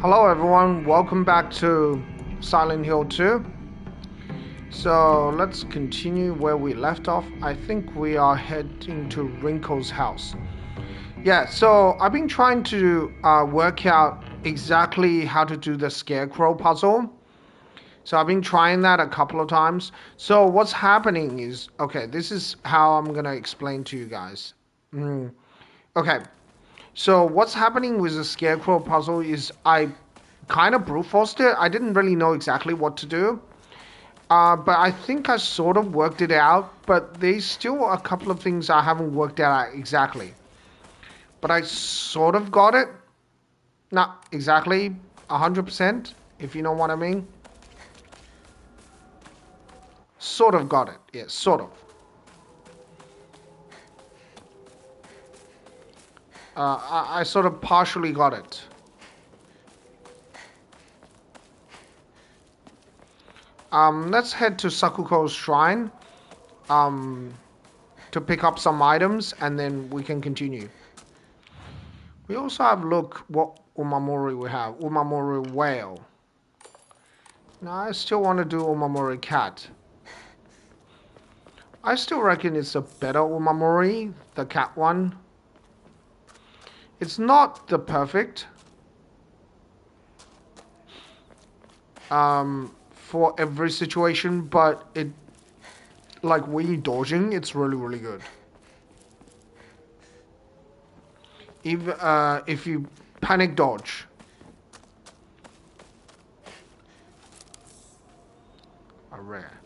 Hello everyone, welcome back to Silent Hill 2. So let's continue where we left off. I think we are heading to Rinko's house. Yeah, so I've been trying to work out exactly how to do the scarecrow puzzle. So I've been trying that a couple of times. So what's happening is, okay, this is how I'm gonna explain to you guys. Okay, so what's happening with the scarecrow puzzle is I kind of brute forced it. I didn't really know exactly what to do. But I think I sort of worked it out, but there's still a couple of things I haven't worked out exactly. But I sort of got it. Not exactly 100%, if you know what I mean. Sort of got it. Yeah, sort of. I sort of partially got it. Let's head to Sakuko's shrine to pick up some items, and then we can continue. We also have, look, what Umamori we have. Umamori whale. Now, I still want to do Umamori cat. I still reckon it's a better Umamori, the cat one. It's not the perfect. For every situation, but it, like when you're dodging, it's really, really good. If you panic dodge. A rare.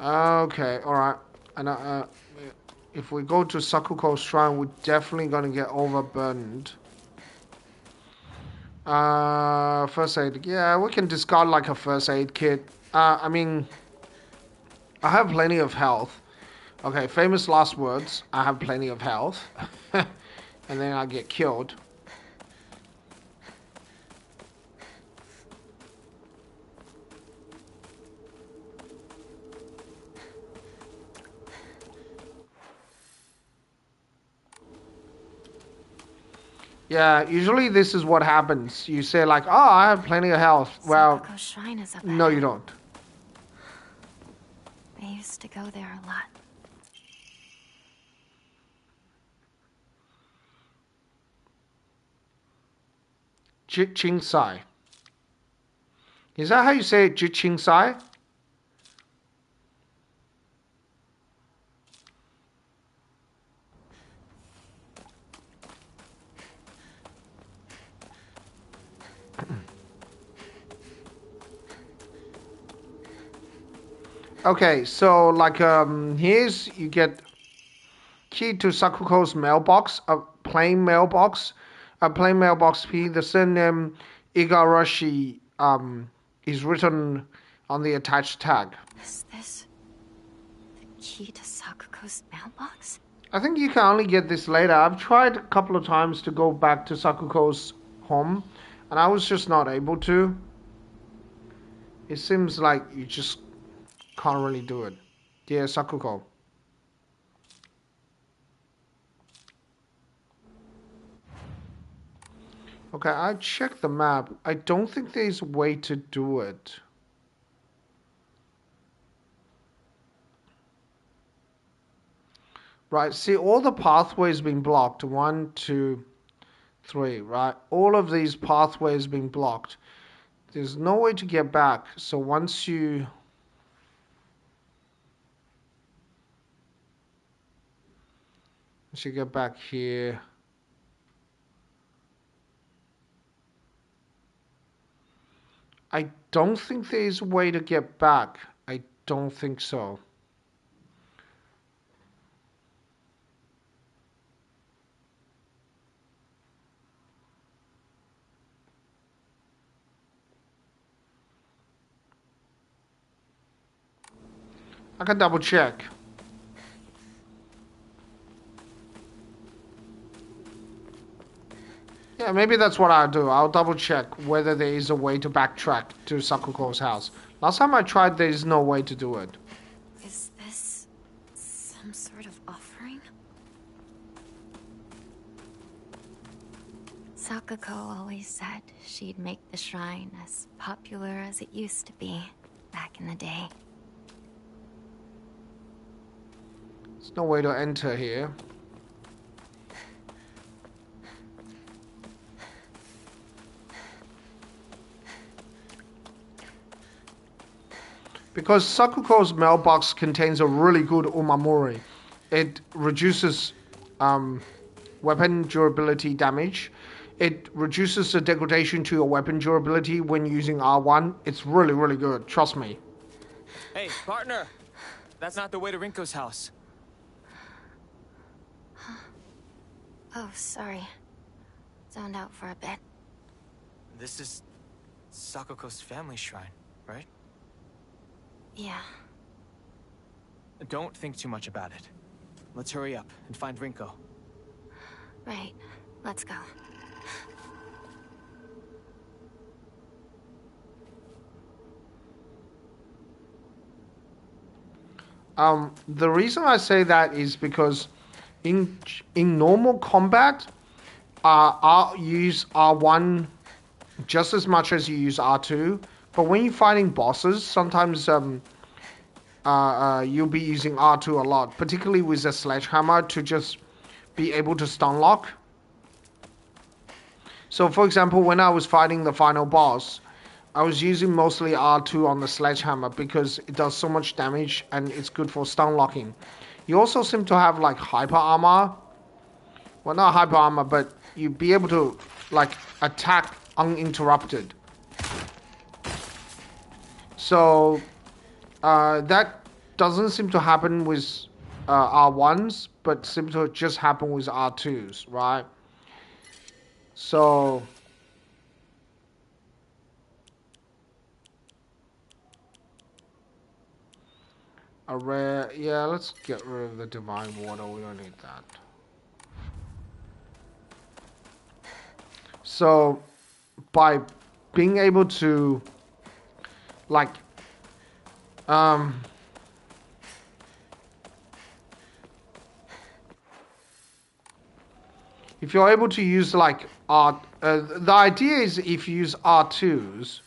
Okay, alright. And if we go to Sakuko's shrine, we're definitely gonna get overburdened. First aid. Yeah, we can discard like a first aid kit. I mean, I have plenty of health. Okay, famous last words. I have plenty of health. And then I get killed. Yeah, usually this is what happens. You say like, oh, I have plenty of health. Well, Sakuko's shrine is up no, ahead. you don't. I used to go there a lot. Jiqing Sai. Is that how you say it, Jiqing Sai? Okay, so like here's you get key to Sakuko's mailbox, a plain mailbox P. The surname Igarashi is written on the attached tag. Is this the key to Sakuko's mailbox? I think you can only get this later. I've tried a couple of times to go back to Sakuko's home, and I was just not able to. It seems like you just can't really do it. Dear Sakuko. Okay, I checked the map. I don't think there's a way to do it. Right, see, all the pathways being blocked. 1, 2, 3, right? All of these pathways being blocked. There's no way to get back. So once you get back here. I don't think there's a way to get back. I don't think so. I can double check. Yeah, maybe that's what I'll do. I'll double check whether there is a way to backtrack to Sakuko's house. Last time I tried, there is no way to do it. Is this some sort of offering? Sakuko always said she'd make the shrine as popular as it used to be back in the day. There's no way to enter here. Because Sakuko's mailbox contains a really good umamori. It reduces weapon durability damage. It reduces the degradation to your weapon durability when using R1. It's really, really good. Trust me. Hey, partner! That's not the way to Rinko's house. Oh, sorry. Zoned out for a bit. This is Sakuko's family shrine, right? Yeah. Don't think too much about it. Let's hurry up and find Rinko. Right. Let's go. The reason I say that is because in normal combat, I use R1 just as much as you use R2. But when you're fighting bosses, sometimes you'll be using R2 a lot, particularly with a sledgehammer to just be able to stun lock. So for example, when I was fighting the final boss, I was using mostly R2 on the sledgehammer because it does so much damage and it's good for stun locking. You also seem to have like hyper armor. Well, not hyper armor, but you'd be able to like attack uninterrupted. So that doesn't seem to happen with R1s, but seems to just happen with R2s, right? So a rare, yeah, let's get rid of the divine water. We don't need that. So by being able to like if you're able to use like the idea is if you use R2s,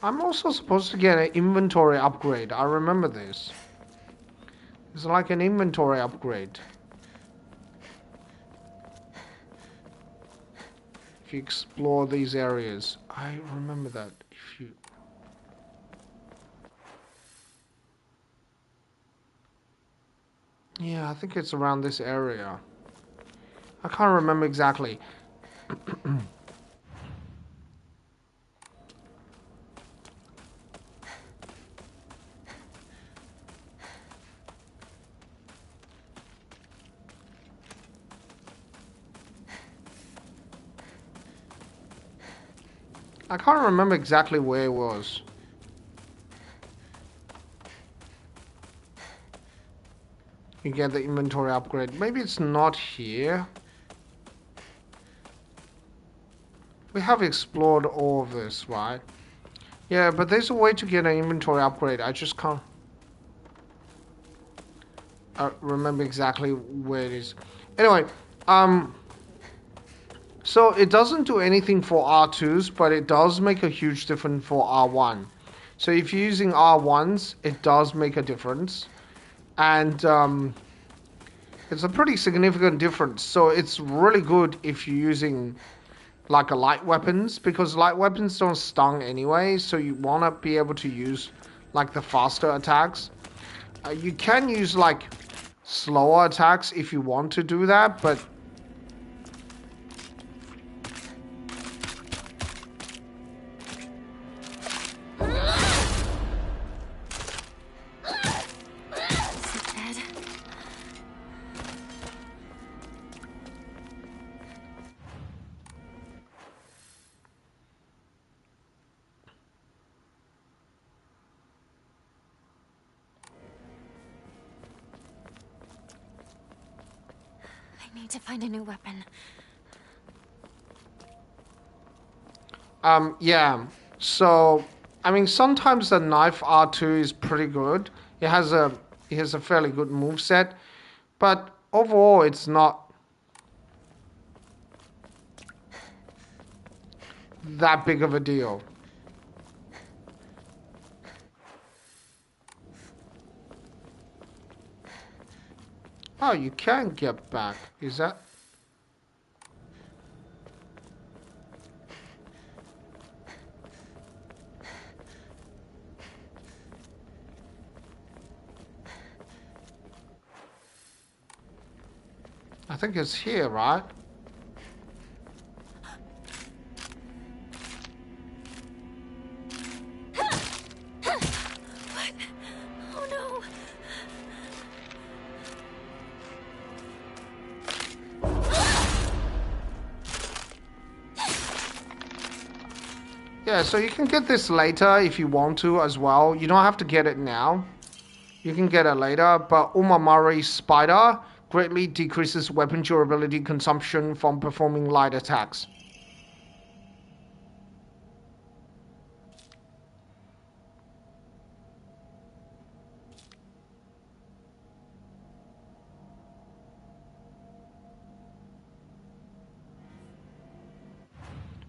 I'm also supposed to get an inventory upgrade. I remember this. It's like an inventory upgrade. If you explore these areas, I remember that. If you yeah, I think it's around this area. I can't remember exactly. I can't remember exactly where it was. You get the inventory upgrade. Maybe it's not here. We have explored all of this, right? Yeah, but there's a way to get an inventory upgrade. I just can't remember exactly where it is. Anyway, so it doesn't do anything for R2s, but it does make a huge difference for R1. So if you're using R1s, it does make a difference. And it's a pretty significant difference. So it's really good if you're using like a light weapons, because light weapons don't stun anyway, so you want to be able to use like the faster attacks. You can use like slower attacks if you want to do that, but To find a new weapon. Yeah. So, I mean, sometimes the knife R2 is pretty good. It has a He has a fairly good moveset, but overall it's not that big of a deal. Oh, you can get back. Is that... I think it's here, right? What? Oh no. Yeah, so you can get this later if you want to as well. You don't have to get it now. You can get it later, but Umamori Spider greatly decreases weapon durability consumption from performing light attacks.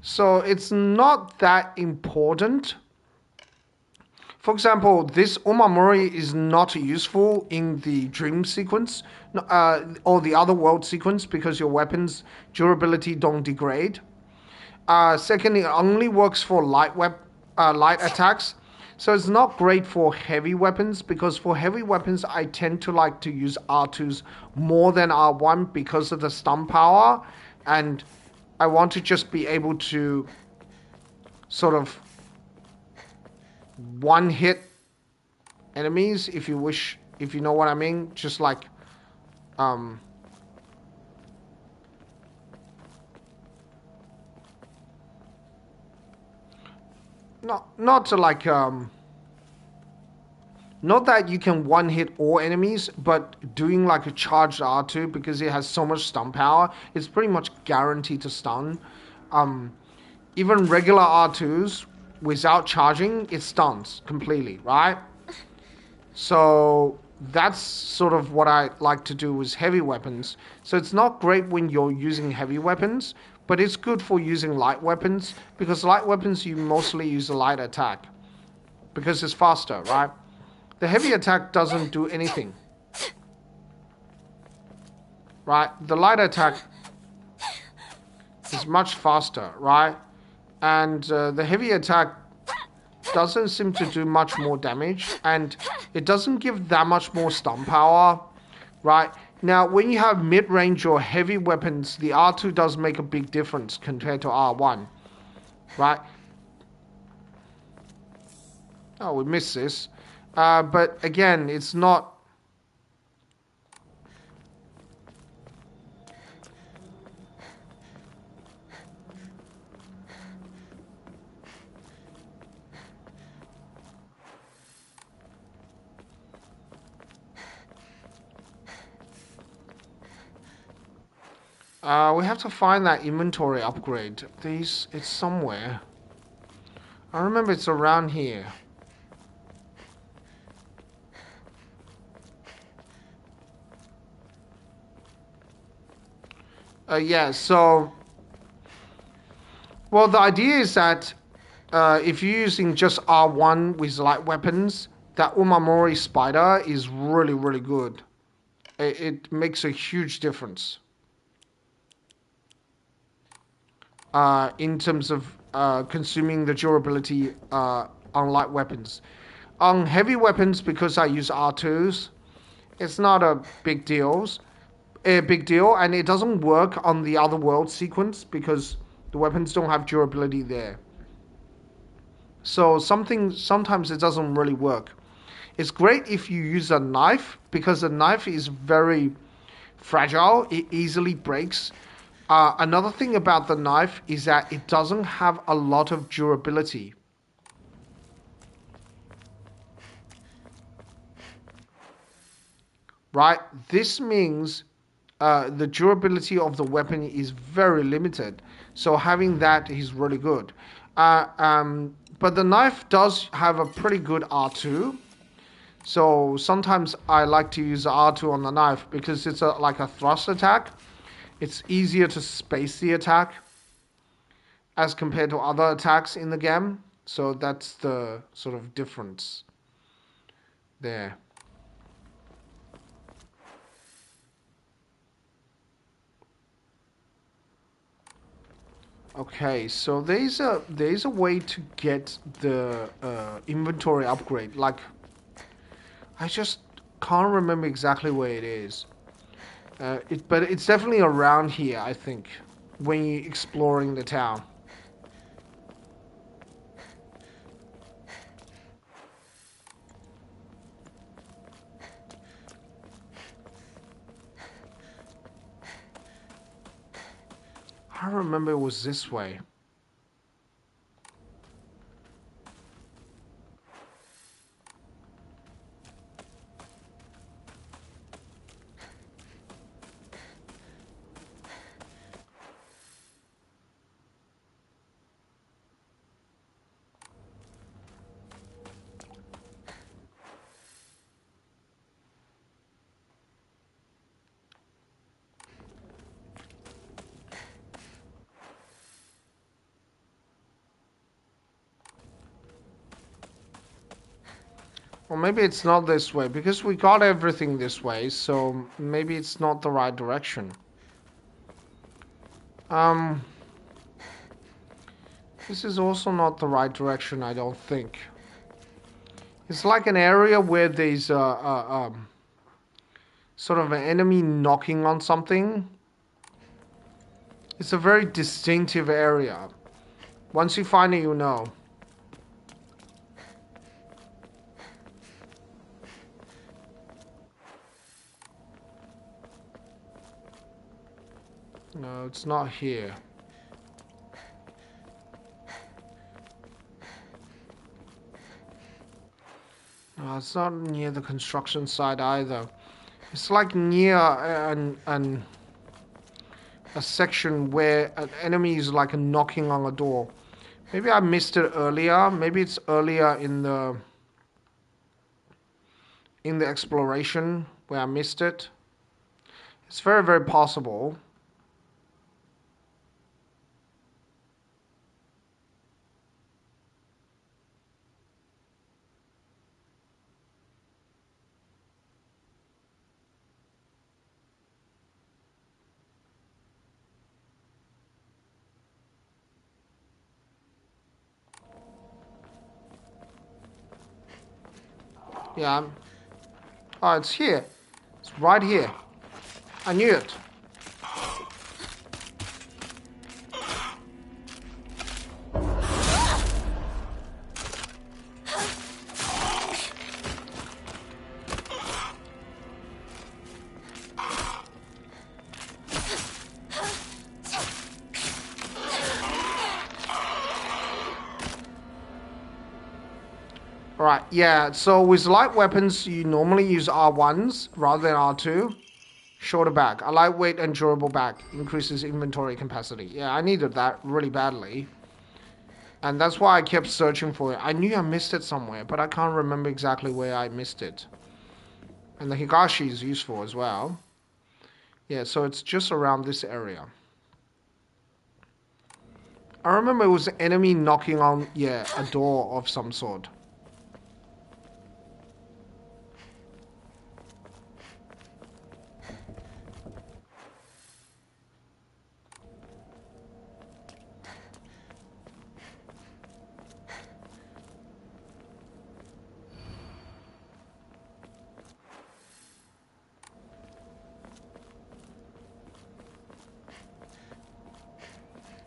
So it's not that important. For example, this Umamori is not useful in the dream sequence or the other world sequence because your weapons durability don't degrade. Second, it only works for light attacks. So it's not great for heavy weapons because for heavy weapons I tend to like to use R2s more than R1 because of the stun power, and I want to just be able to sort of one hit enemies, if you wish, if you know what I mean, just like not to like not that you can one hit all enemies, but doing like a charged R2 because it has so much stun power, it's pretty much guaranteed to stun. Even regular R2s without charging, it stuns completely, right? So that's sort of what I like to do with heavy weapons. So it's not great when you're using heavy weapons, but it's good for using light weapons because light weapons you mostly use a light attack because it's faster, right? The heavy attack doesn't do anything, right? The light attack is much faster, right? And the heavy attack doesn't seem to do much more damage, and it doesn't give that much more stun power, right? Now, when you have mid-range or heavy weapons, the R2 does make a big difference compared to R1, right? Oh, we missed this. But again, it's not... we have to find that inventory upgrade. It's somewhere. I remember it's around here. Yeah, so... Well, the idea is that if you're using just R1 with light weapons, that Umamori Spider is really, really good. It makes a huge difference. In terms of consuming the durability on light weapons. On heavy weapons, because I use R2s, it's not a big deal, and it doesn't work on the other world sequence because the weapons don't have durability there. So sometimes it doesn't really work. It's great if you use a knife because a knife is very fragile. It easily breaks. Another thing about the knife is that it doesn't have a lot of durability. Right? This means the durability of the weapon is very limited. So having that is really good. But the knife does have a pretty good R2. So sometimes I like to use R2 on the knife because it's like a thrust attack. It's easier to space the attack as compared to other attacks in the game. So that's the sort of difference there. Okay, so there's a way to get the inventory upgrade. Like, I just can't remember exactly where it is. But it's definitely around here, I think, when you're exploring the town. I remember it was this way. Or maybe it's not this way, because we got everything this way, so maybe it's not the right direction. This is also not the right direction, I don't think. It's like an area where there's sort of an enemy knocking on something. It's a very distinctive area. Once you find it, you know. No, it's not here. No, it's not near the construction site either. It's like near a section where an enemy is like knocking on a door. Maybe I missed it earlier. Maybe it's earlier in the exploration where I missed it. It's very, very possible. Yeah. Oh, it's here. It's right here. I knew it. Right, yeah, so with light weapons, you normally use R1s rather than R2. Shorter back. A lightweight and durable back increases inventory capacity. Yeah, I needed that really badly. And that's why I kept searching for it. I knew I missed it somewhere, but I can't remember exactly where I missed it. And the Higashi is useful as well. Yeah, so it's just around this area. I remember it was an enemy knocking on, yeah, a door of some sort.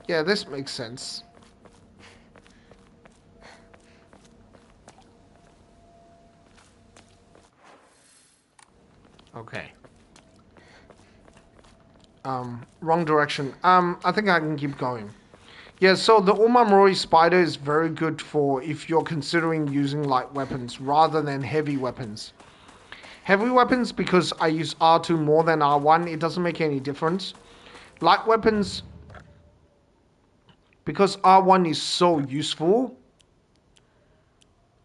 Yeah, this makes sense. Okay. Wrong direction. I think I can keep going. Yeah, so the Omamori Spider is very good for if you're considering using light weapons rather than heavy weapons. Heavy weapons, because I use R2 more than R1, it doesn't make any difference. Light weapons, because R1 is so useful.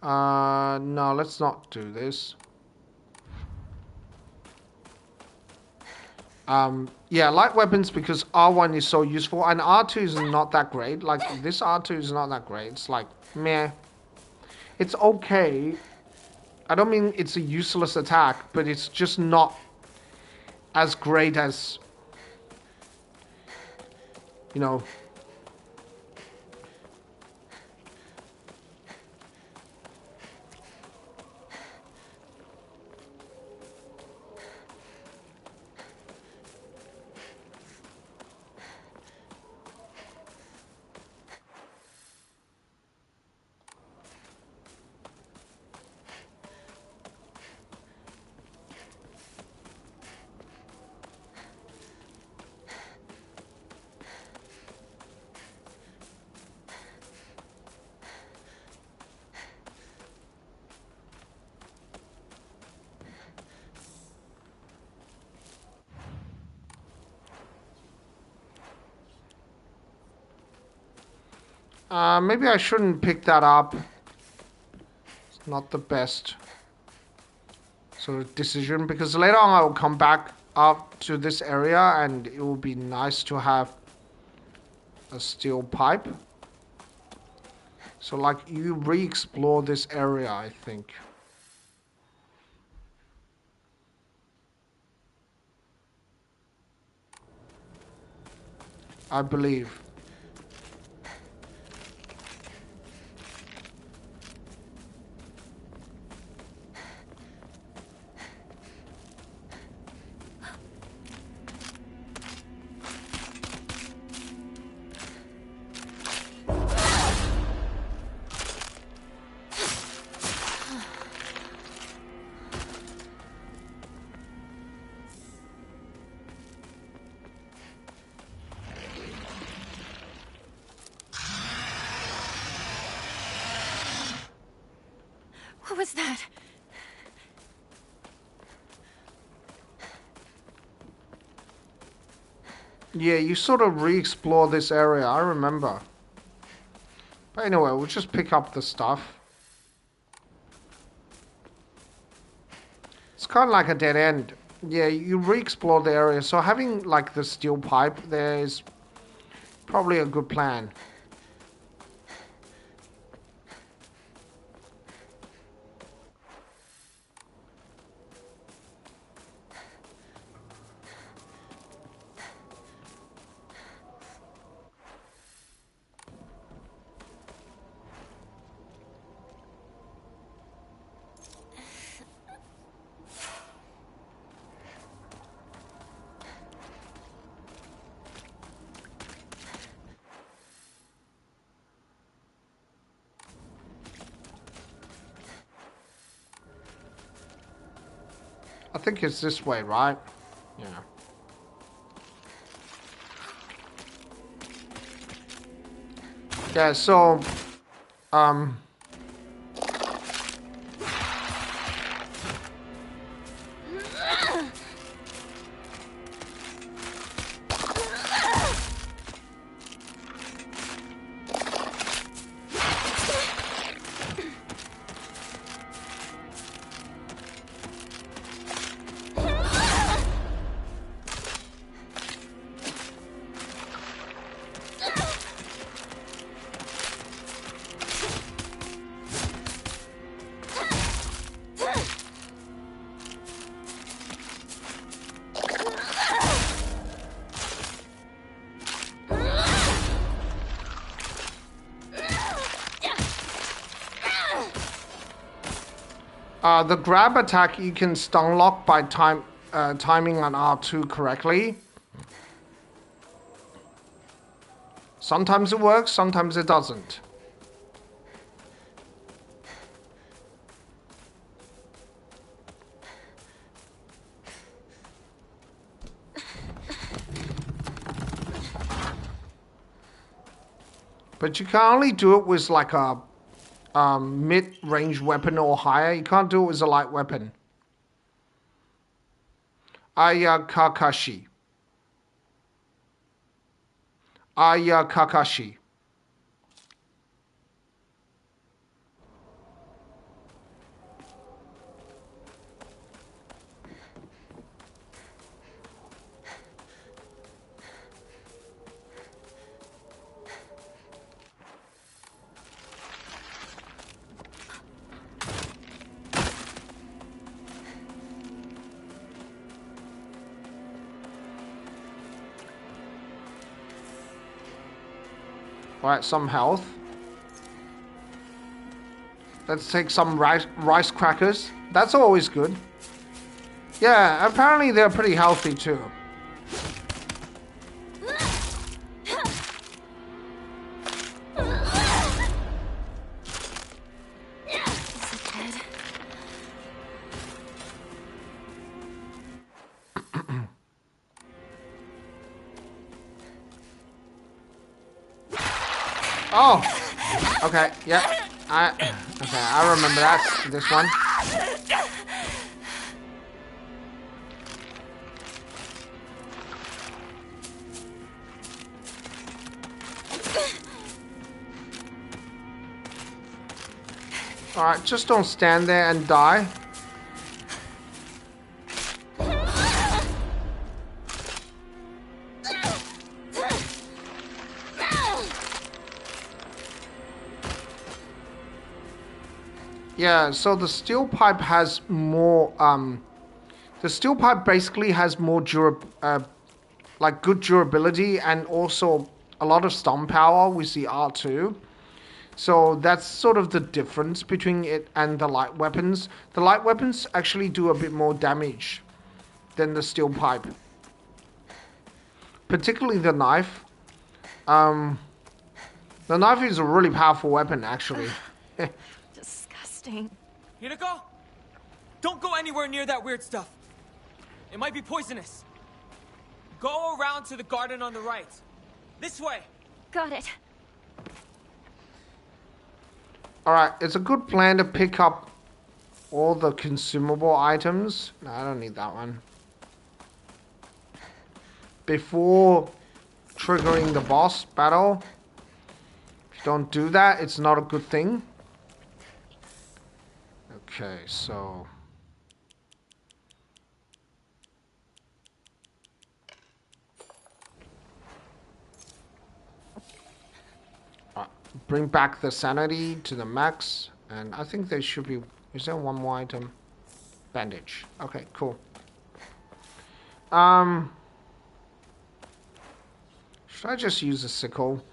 No, let's not do this. Yeah, light weapons because R1 is so useful and R2 is not that great. Like this R2 is not that great. It's like meh. It's okay. I don't mean it's a useless attack, but it's just not as great as, you know. Maybe I shouldn't pick that up. It's not the best sort of decision because later on I will come back up to this area and it will be nice to have a steel pipe. So like you re-explore this area, I think. I believe. What was that? Yeah, you sort of re-explore this area, I remember. But anyway, we'll just pick up the stuff. It's kind of like a dead end. Yeah, you re-explore the area, so having like the steel pipe there is probably a good plan. I think it's this way, right? Yeah. Yeah, so, um... the grab attack you can stun lock by timing on R2 correctly. Sometimes it works, sometimes it doesn't. But you can only do it with like a mid-range weapon or higher. You can't do it with a light weapon. Ayakakashi. Ayakakashi. Alright, some health. Let's take some rice crackers. That's always good. Yeah, apparently they're pretty healthy too. Oh, okay, yeah, I remember that. This one. All right, just don't stand there and die. Yeah, so the steel pipe has more, the steel pipe basically has more like good durability and also a lot of stun power with the R2. So that's sort of the difference between it and the light weapons. The light weapons actually do a bit more damage than the steel pipe. Particularly the knife. The knife is a really powerful weapon, actually. Hinako? Don't go anywhere near that weird stuff. It might be poisonous. Go around to the garden on the right. This way. Got it. Alright, it's a good plan to pick up all the consumable items. No, I don't need that one. Before triggering the boss battle. If you don't do that, it's not a good thing. Okay, so... bring back the sanity to the max. And I think there should be... Is there one more item? Bandage. Okay, cool. Should I just use a sickle?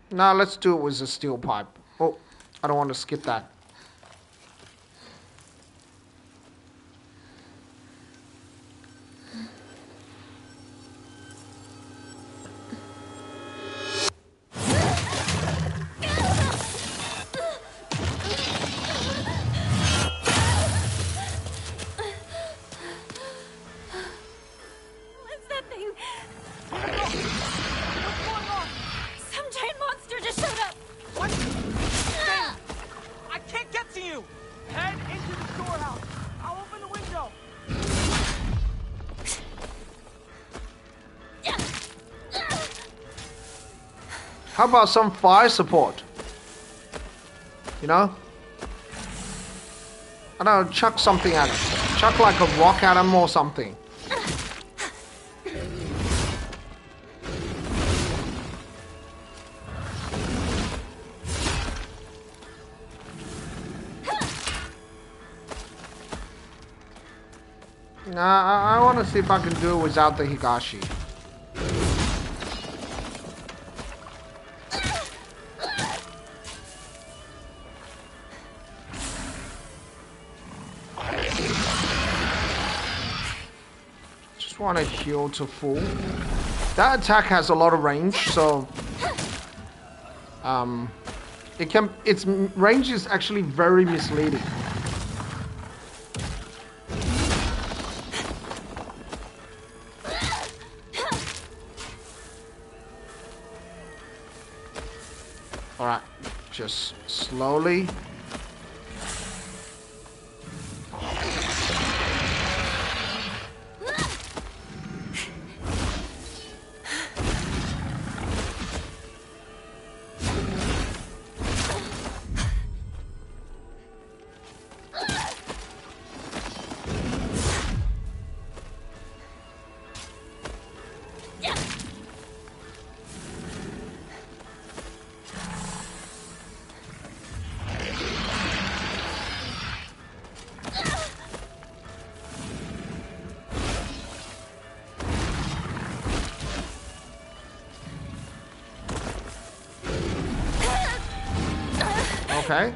No, let's do it with a steel pipe. Oh, I don't want to skip that. How about some fire support? You know? I don't know, chuck something at him. Chuck like a rock at him or something. Nah, I want to see if I can do it without the Higashi. Want to heal to full. That attack has a lot of range, so its range is actually very misleading. All right, just slowly. Okay.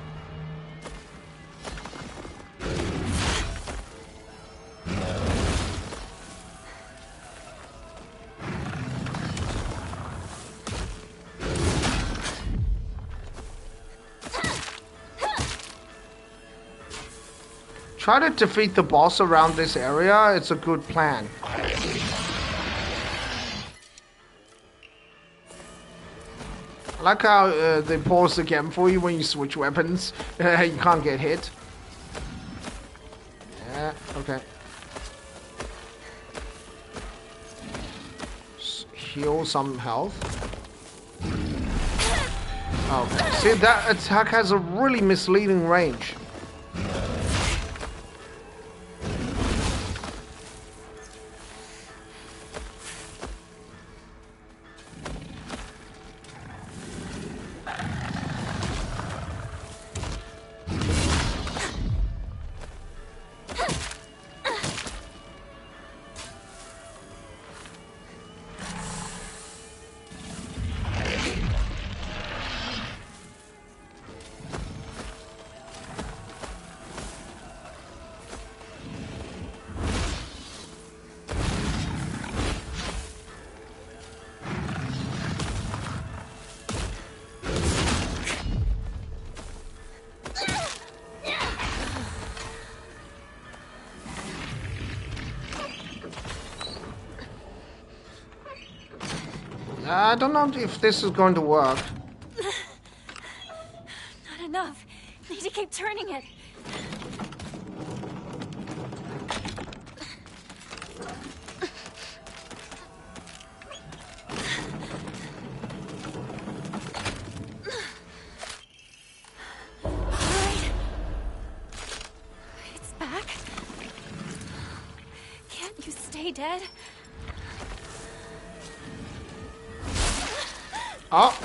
Try to defeat the boss around this area. It's a good plan. I like how they pause the game for you when you switch weapons. You can't get hit. Yeah, okay. Heal some health. Okay. See, that attack has a really misleading range. I don't know if this is going to work. Not enough. Need to keep turning it. Alright. It's back. Can't you stay dead? Oh.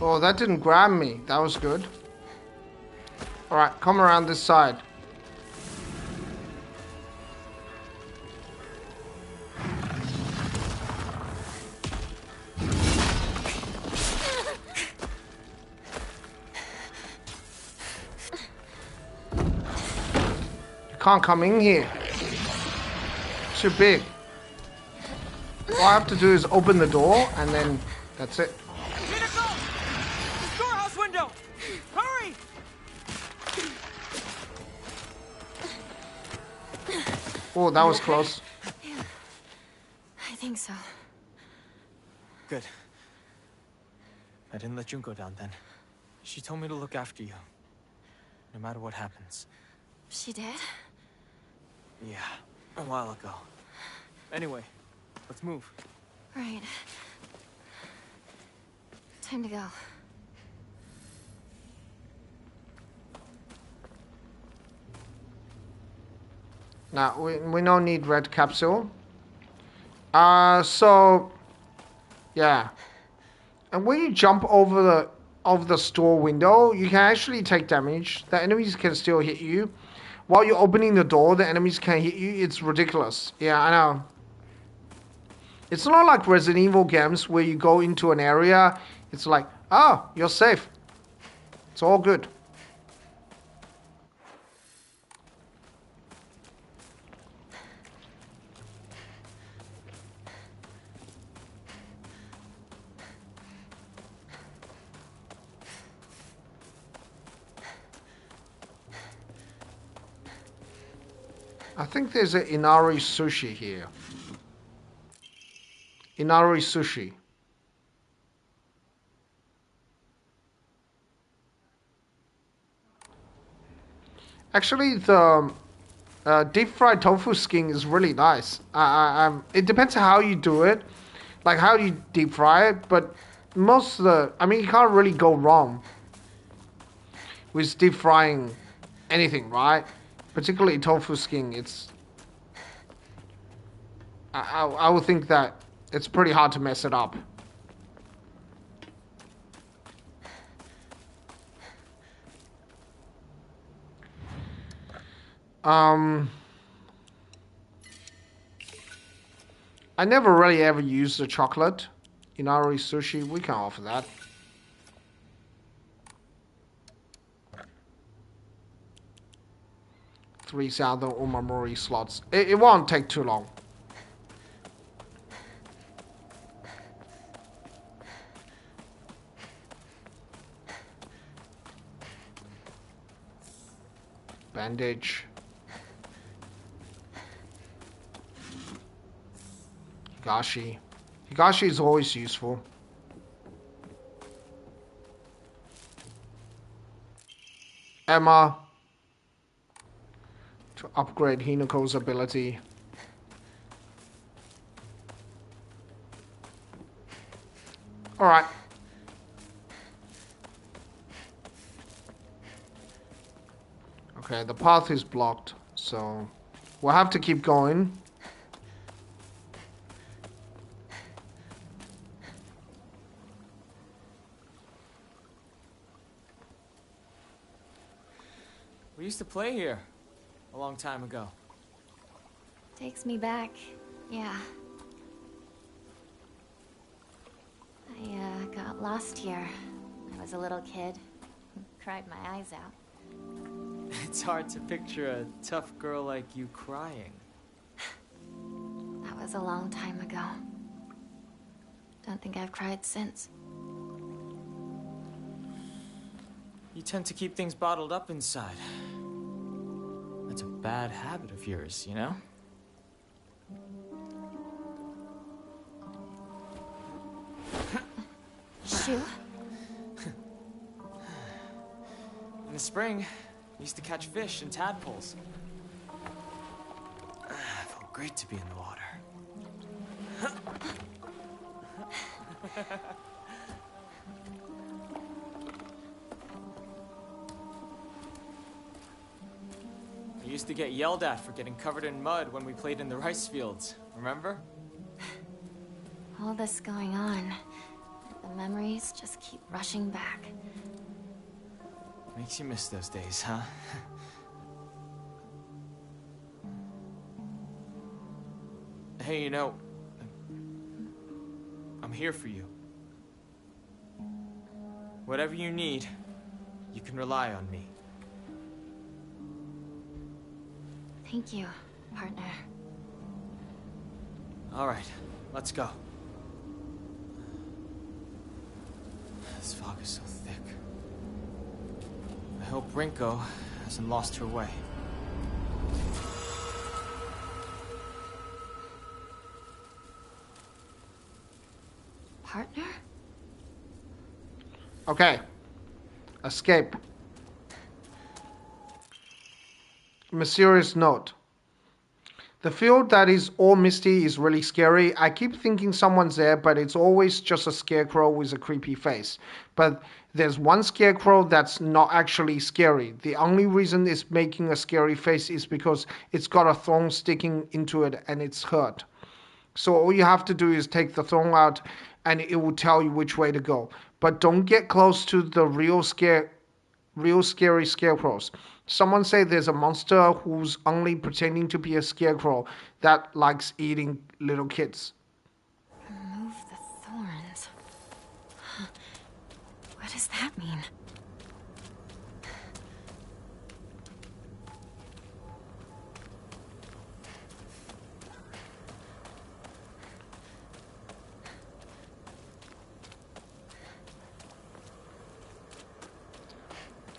Oh, that didn't grab me. That was good. Alright, come around this side. Can't come in here. Too big. All I have to do is open the door and then that's it. Pinnacle! The storehouse window! Hurry! Oh, that was close. Yeah, I think so. Good. I didn't let Junko down then. She told me to look after you. No matter what happens. She did? Yeah, a while ago. Anyway, let's move. Right. Time to go. Now, we don't need red capsule. So, yeah. And when you jump over the store window, you can actually take damage. The enemies can still hit you. While you're opening the door, the enemies can hit you. It's ridiculous. Yeah, I know. It's not like Resident Evil games where you go into an area, it's like, oh, you're safe. It's all good. I think there's an Inari Sushi here. Inari Sushi. Actually, the deep fried tofu skin is really nice. It depends how you do it, like how you deep fry it. But most of the, I mean, you can't really go wrong with deep frying anything, right? Particularly tofu skin. It's I would think that it's pretty hard to mess it up. I never really ever used the chocolate. Inari sushi, we can offer that. Three thousand umamori slots. It won't take too long. Bandage. Higashi. Higashi is always useful. Emma. To upgrade Hinako's ability. Alright. Okay, the path is blocked, so we'll have to keep going. We used to play here a long time ago. Takes me back. Yeah. I got lost here. I was a little kid. Cried my eyes out. It's hard to picture a tough girl like you crying. That was a long time ago. Don't think I've cried since. You tend to keep things bottled up inside. That's a bad habit of yours, you know? Shoe? In the spring, I used to catch fish and tadpoles. It felt great to be in the water. I used to get yelled at for getting covered in mud when we played in the rice fields, remember? All this going on. The memories just keep rushing back. Makes you miss those days, huh? Hey, you know, I'm here for you. Whatever you need, you can rely on me. Thank you, partner. All right, let's go. This fog is so thick. I hope Rinko hasn't lost her way. Partner? Okay. Escape. Mysterious note. The field that is all misty is really scary. I keep thinking someone's there, but it's always just a scarecrow with a creepy face. But there's one scarecrow that's not actually scary. The only reason it's making a scary face is because it's got a thorn sticking into it and it's hurt. So all you have to do is take the thorn out and it will tell you which way to go. But don't get close to the real scary scarecrows. Someone say there's a monster who's only pretending to be a scarecrow that likes eating little kids. Remove the thorns. What does that mean?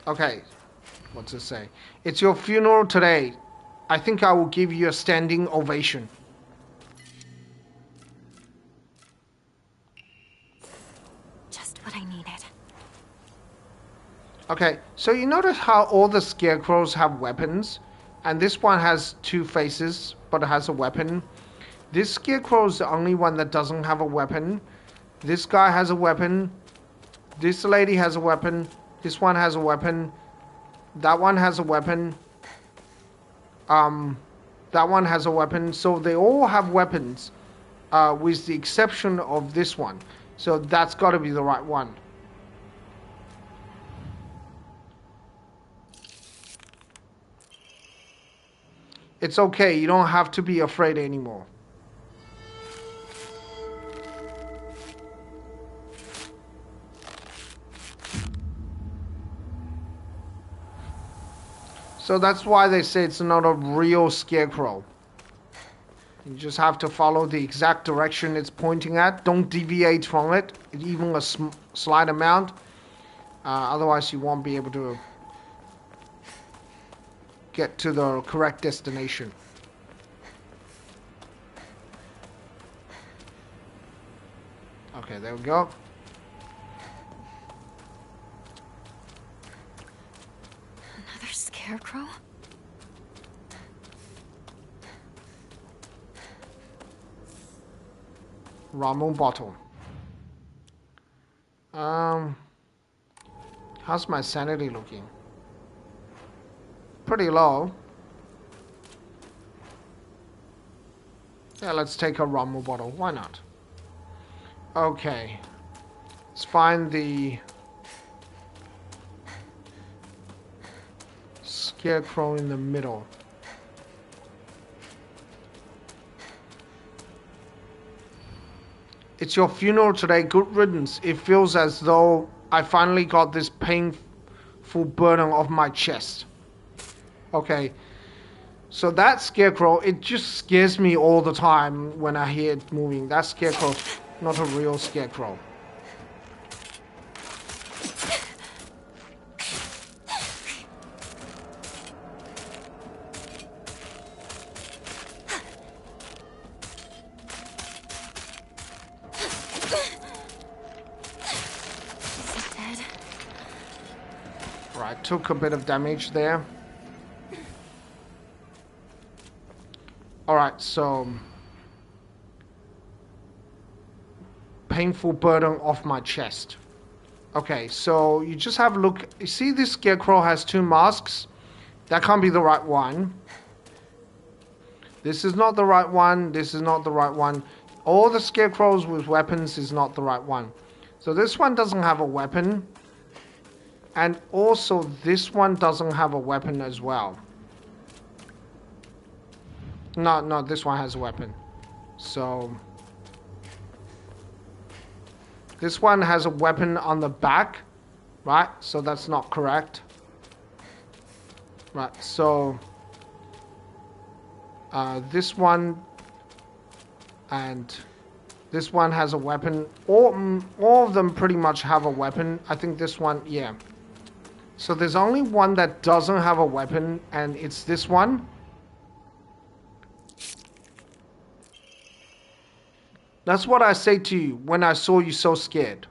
Okay, what's it say? It's your funeral today. I think I will give you a standing ovation. Just what I needed. Okay, so you notice how all the scarecrows have weapons? And this one has two faces, but it has a weapon. This scarecrow is the only one that doesn't have a weapon. This guy has a weapon. This lady has a weapon. This one has a weapon. That one has a weapon. That one has a weapon. So they all have weapons, with the exception of this one. So that's got to be the right one. It's okay, you don't have to be afraid anymore. So that's why they say it's not a real scarecrow. You just have to follow the exact direction it's pointing at. Don't deviate from it, even a slight amount. Otherwise, you won't be able to get to the correct destination. Okay, there we go. Another scarecrow? Ramen bottle. How's my sanity looking? Pretty low. Yeah, let's take a ramen bottle. Why not? Okay. Let's find the scarecrow in the middle. It's your funeral today. Good riddance. It feels as though I finally got this painful burden off my chest. Okay. So that scarecrow, it just scares me all the time when I hear it moving. That scarecrow's not a real scarecrow. Right, took a bit of damage there. Alright, so painful burden off my chest. Okay, so you just have a look. You see this scarecrow has two masks? That can't be the right one. This is not the right one. This is not the right one. All the scarecrows with weapons is not the right one. So this one doesn't have a weapon. And also this one doesn't have a weapon as well. No, this one has a weapon. So this one has a weapon on the back, right? So that's not correct. Right, so this one and this one has a weapon. All of them pretty much have a weapon. I think this one, yeah. So there's only one that doesn't have a weapon, and it's this one. That's what I say to you when I saw you so scared.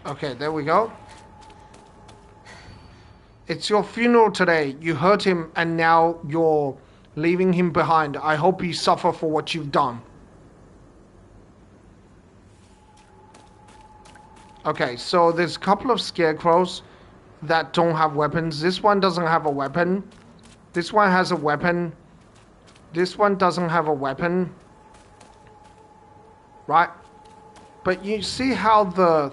Okay, there we go. It's your funeral today. You hurt him and now you're leaving him behind. I hope you suffer for what you've done. Okay, so there's a couple of scarecrows that don't have weapons. This one doesn't have a weapon. This one has a weapon. This one doesn't have a weapon. Right? But you see how the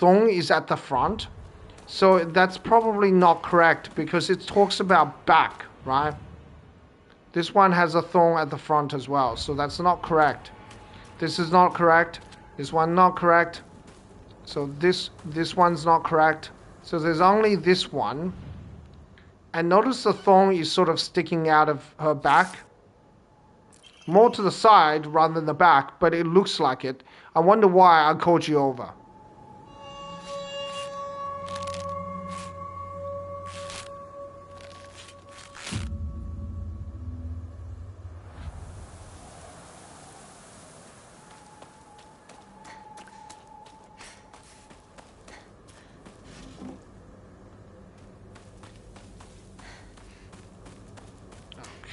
thong is at the front? So that's probably not correct because it talks about back, right? This one has a thong at the front as well, so that's not correct. This is not correct. This one not correct. So this one's not correct. So there's only this one. And notice the thong is sort of sticking out of her back. More to the side rather than the back, but it looks like it. I wonder why I called you over.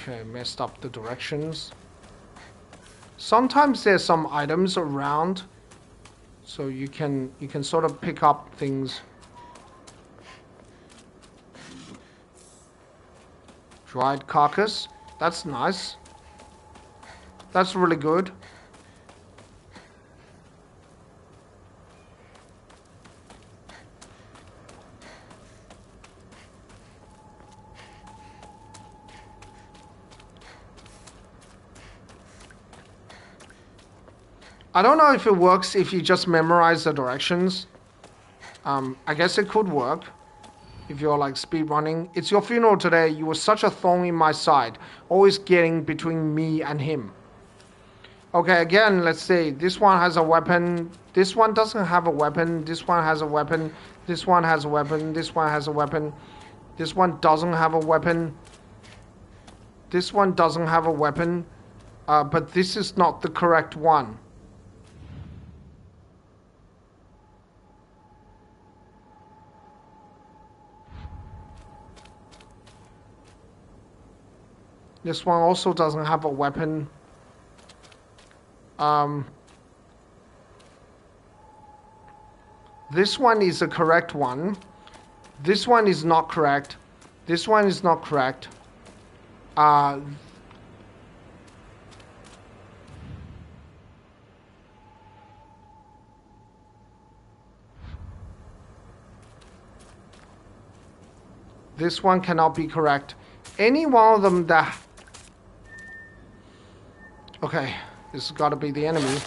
Okay, messed up the directions. Sometimes there's some items around, so you can sort of pick up things. Dried carcass. That's nice. That's really good. I don't know if it works if you just memorize the directions. I guess it could work if you're like speed running. It's your funeral today. You were such a thorn in my side, always getting between me and him. Okay, again, let's see. This one has a weapon. This one doesn't have a weapon. This one has a weapon. This one has a weapon. This one has a weapon. This one doesn't have a weapon. This one doesn't have a weapon. But this is not the correct one. This one also doesn't have a weapon. This one is the correct one. This one is not correct. This one is not correct. This one cannot be correct. Any one of them that... Okay, this has got to be the enemy.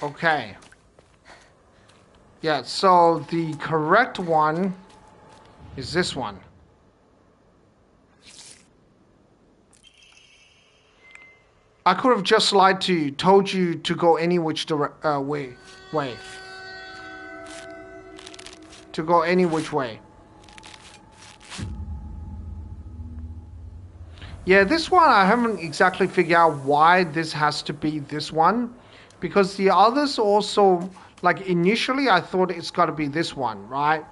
Okay. Yeah, so the correct one is this one. I could have just lied to you, told you to go any which way. To go any which way. Yeah, this one I haven't exactly figured out why this has to be this one. Because the others also, like initially I thought it's got to be this one, right?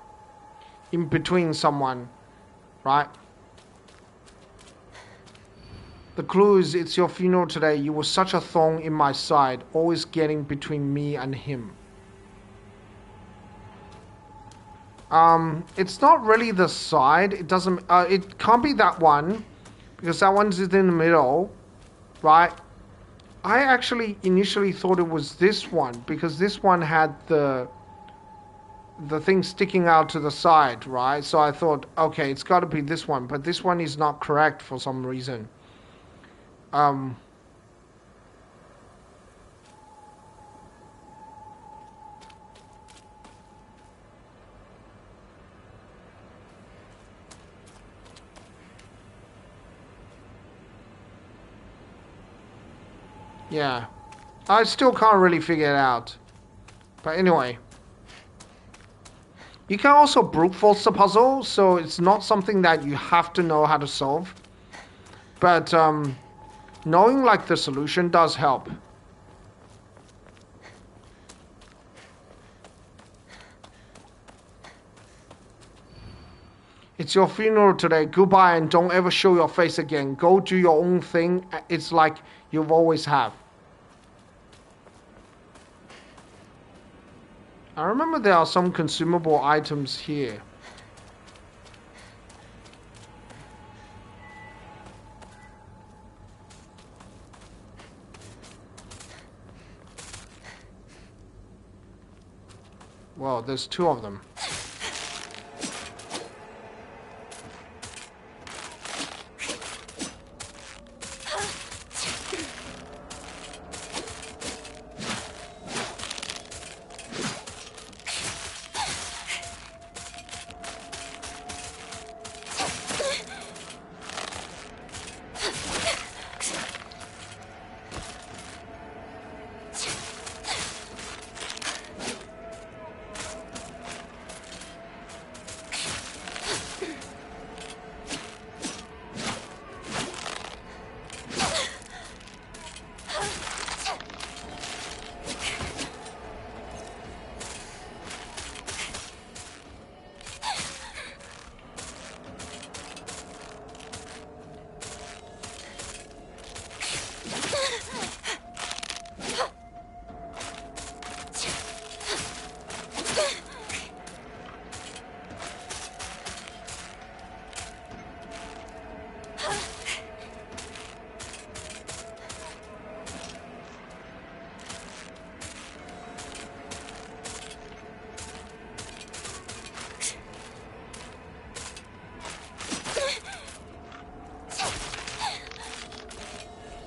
In between someone, right? The clue is it's your funeral today. You were such a thorn in my side, always getting between me and him. It's not really the side. It doesn't, it can't be that one because that one's in the middle, right? I actually initially thought it was this one because this one had the thing sticking out to the side, right? So I thought, okay, it's got to be this one, but this one is not correct for some reason. Yeah, I still can't really figure it out. But anyway. You can also brute force the puzzle, so it's not something that you have to know how to solve. But knowing like the solution does help. It's your funeral today. Goodbye and don't ever show your face again. Go do your own thing. It's like you've always have. I remember there are some consumable items here. Well, there's two of them.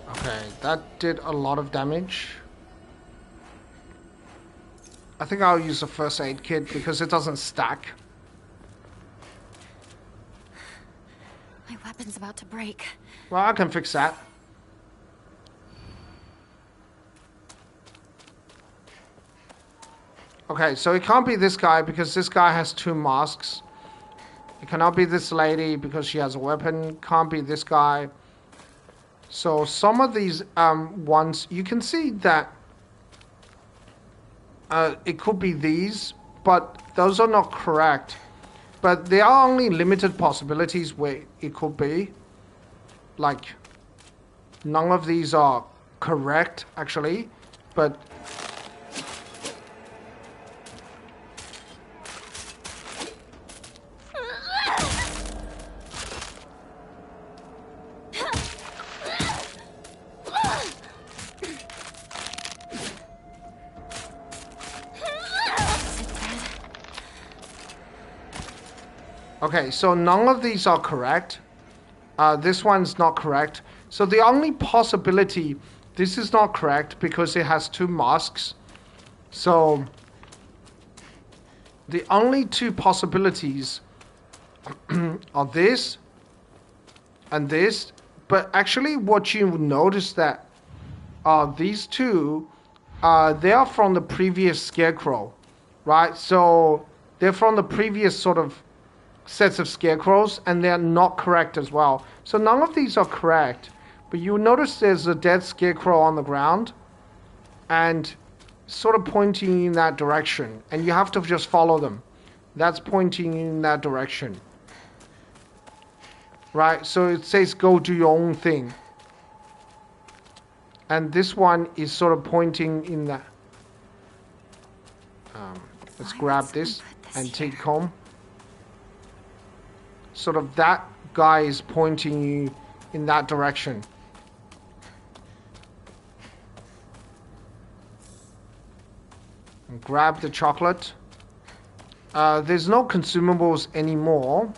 Okay, that did a lot of damage. I think I'll use a first aid kit because it doesn't stack. My weapon's about to break. Well, I can fix that. Okay, so it can't be this guy because this guy has two masks. It cannot be this lady because she has a weapon. Can't be this guy. So some of these ones, you can see that it could be these, but those are not correct. But there are only limited possibilities where it could be. Like, none of these are correct, actually. But okay, so none of these are correct. This one's not correct. So the only possibility, this is not correct because it has two masks. So the only two possibilities are this and this. But actually what you notice that these two, they are from the previous Scarecrow, right? So they're from the previous sort of sets of scarecrows, and they're not correct as well. So none of these are correct, but you notice there's a dead scarecrow on the ground and sort of pointing in that direction, and you have to just follow them. That's pointing in that direction, right? So it says go do your own thing, and this one is sort of pointing in that. Let's grab this and take home. Sort of that guy is pointing you in that direction. And grab the chocolate. There's no consumables anymore.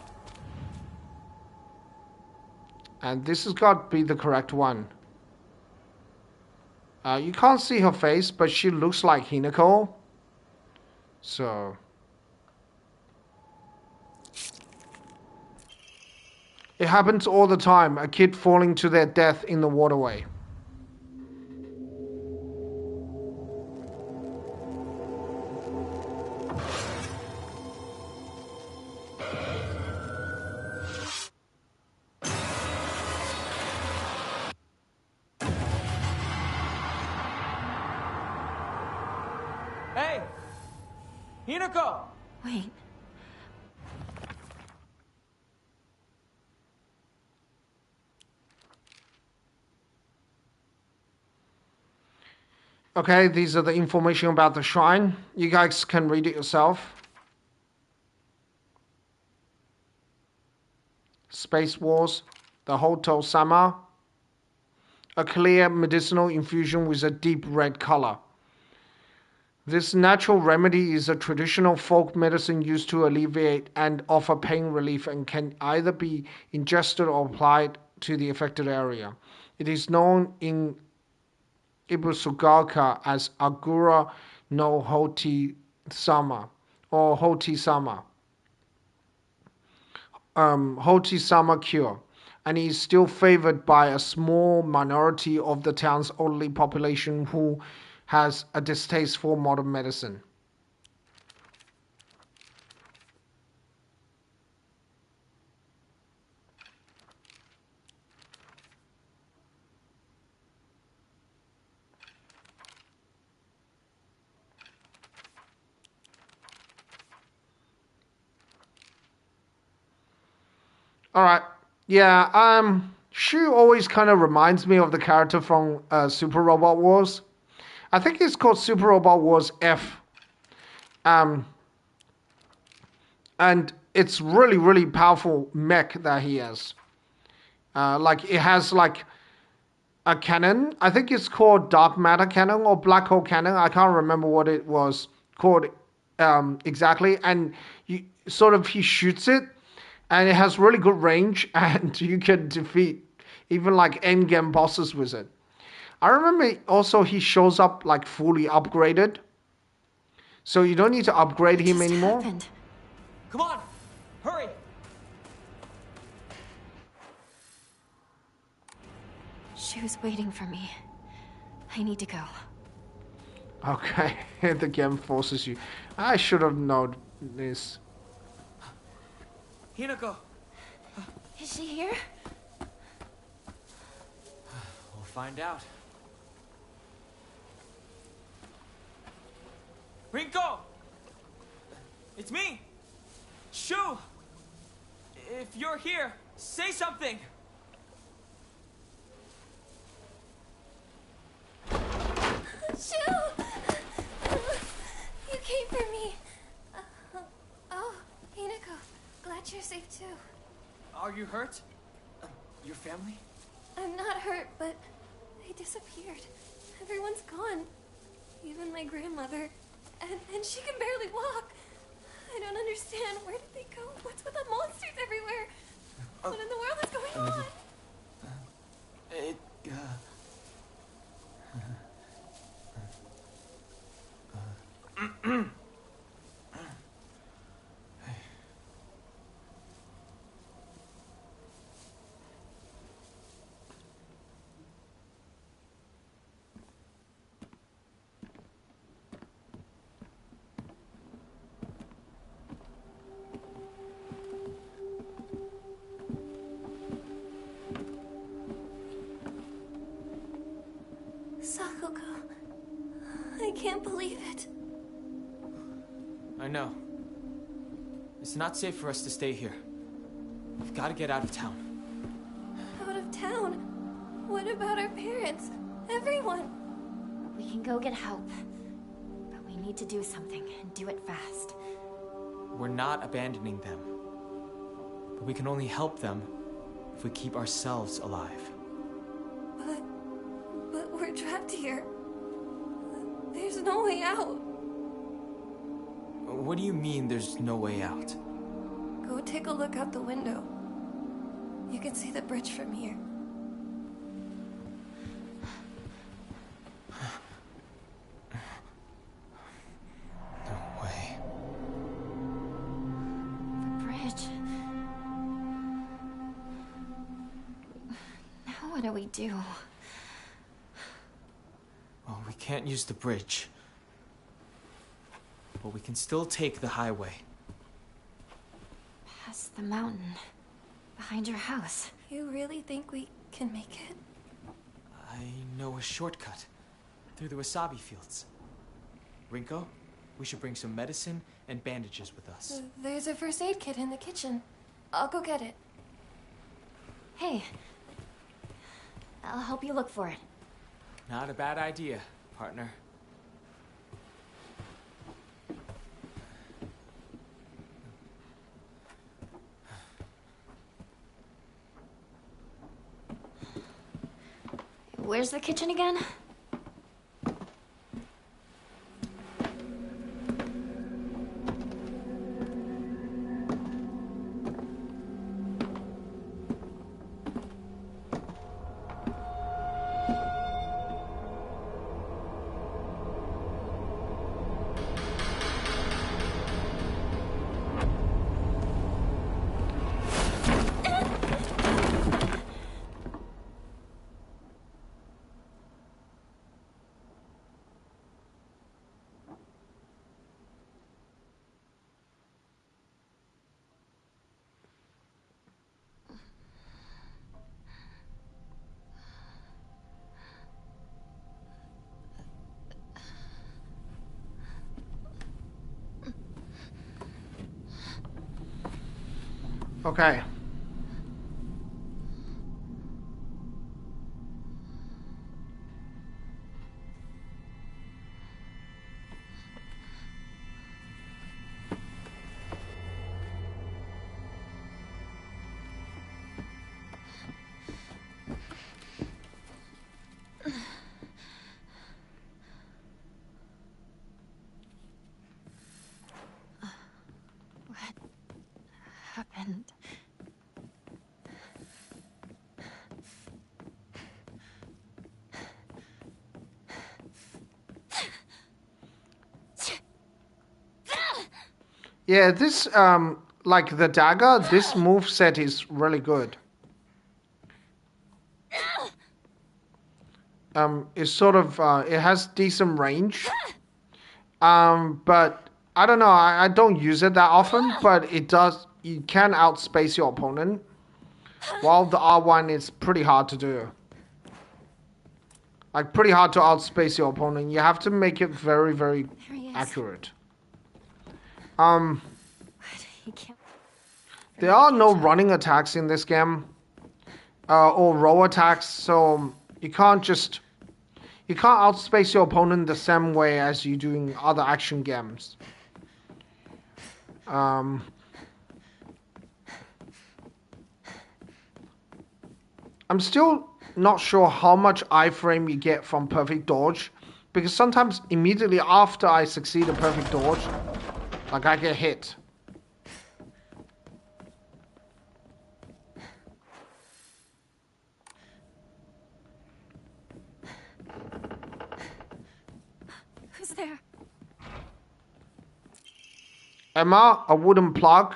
And this has got to be the correct one. You can't see her face, but she looks like Hinako. So it happens all the time, a kid falling to their death in the waterway. Hey! Hinako! Wait. Okay, these are the information about the shrine. You guys can read it yourself. Space Wars, the Hoto Sama. A clear medicinal infusion with a deep red color. This natural remedy is a traditional folk medicine used to alleviate and offer pain relief and can either be ingested or applied to the affected area. It is known in Ibusugaka as Agura no Hoti Sama or Hoti Sama. Hoti Sama cure, and is still favored by a small minority of the town's elderly population who has a distaste for modern medicine. All right. Yeah, Shu always kind of reminds me of the character from Super Robot Wars. I think it's called Super Robot Wars F. Um, and it's really, really powerful mech that he has. Like, it has, like, a cannon. I think it's called Dark Matter Cannon or Black Hole Cannon. I can't remember what it was called exactly. And he shoots it, and it has really good range, and you can defeat even like endgame bosses with it. I remember also he shows up like fully upgraded, so you don't need to upgrade him anymore. Happened? Come on, hurry! She was waiting for me. I need to go. Okay, the game forces you. I should have known this. Hinako! Is she here? We'll find out. Rinko! It's me! Shu! If you're here, say something! Shu! You came for me. Oh, Hinako. Glad you're safe too. Are you hurt? Your family? I'm not hurt, but they disappeared. Everyone's gone. Even my grandmother. And she can barely walk. I don't understand. Where did they go? What's with the monsters everywhere? What in the world is going on? Sakuko, I can't believe it. I know. It's not safe for us to stay here. We've got to get out of town. Out of town? What about our parents? Everyone? We can go get help. But we need to do something, and do it fast. We're not abandoning them. But we can only help them if we keep ourselves alive. But we're trapped here. There's no way out. What do you mean there's no way out? Go take a look out the window. You can see the bridge from here. No way. The bridge. Now what do we do? Well, we can't use the bridge. But we can still take the highway. Past the mountain. Behind your house. You really think we can make it? I know a shortcut. Through the wasabi fields. Rinko, we should bring some medicine and bandages with us. There's a first aid kit in the kitchen. I'll go get it. Hey. I'll help you look for it. Not a bad idea. partner. Where's the kitchen again? Okay. What happened? Yeah, this like the dagger, this move set is really good. It's sort of it has decent range. But I don't know, I don't use it that often, but it does. You can outspace your opponent. While the R1 is pretty hard to do. Like pretty hard to outspace your opponent. You have to make it very, very There he is. accurate. What? He can't. There are no running attacks in this game, or row attacks, so you can't outspace your opponent the same way as you do in other action games. I'm still not sure how much iframe you get from perfect dodge, because sometimes immediately after I succeed a perfect dodge, like I get hit. Who's there? Emma, a wooden plug.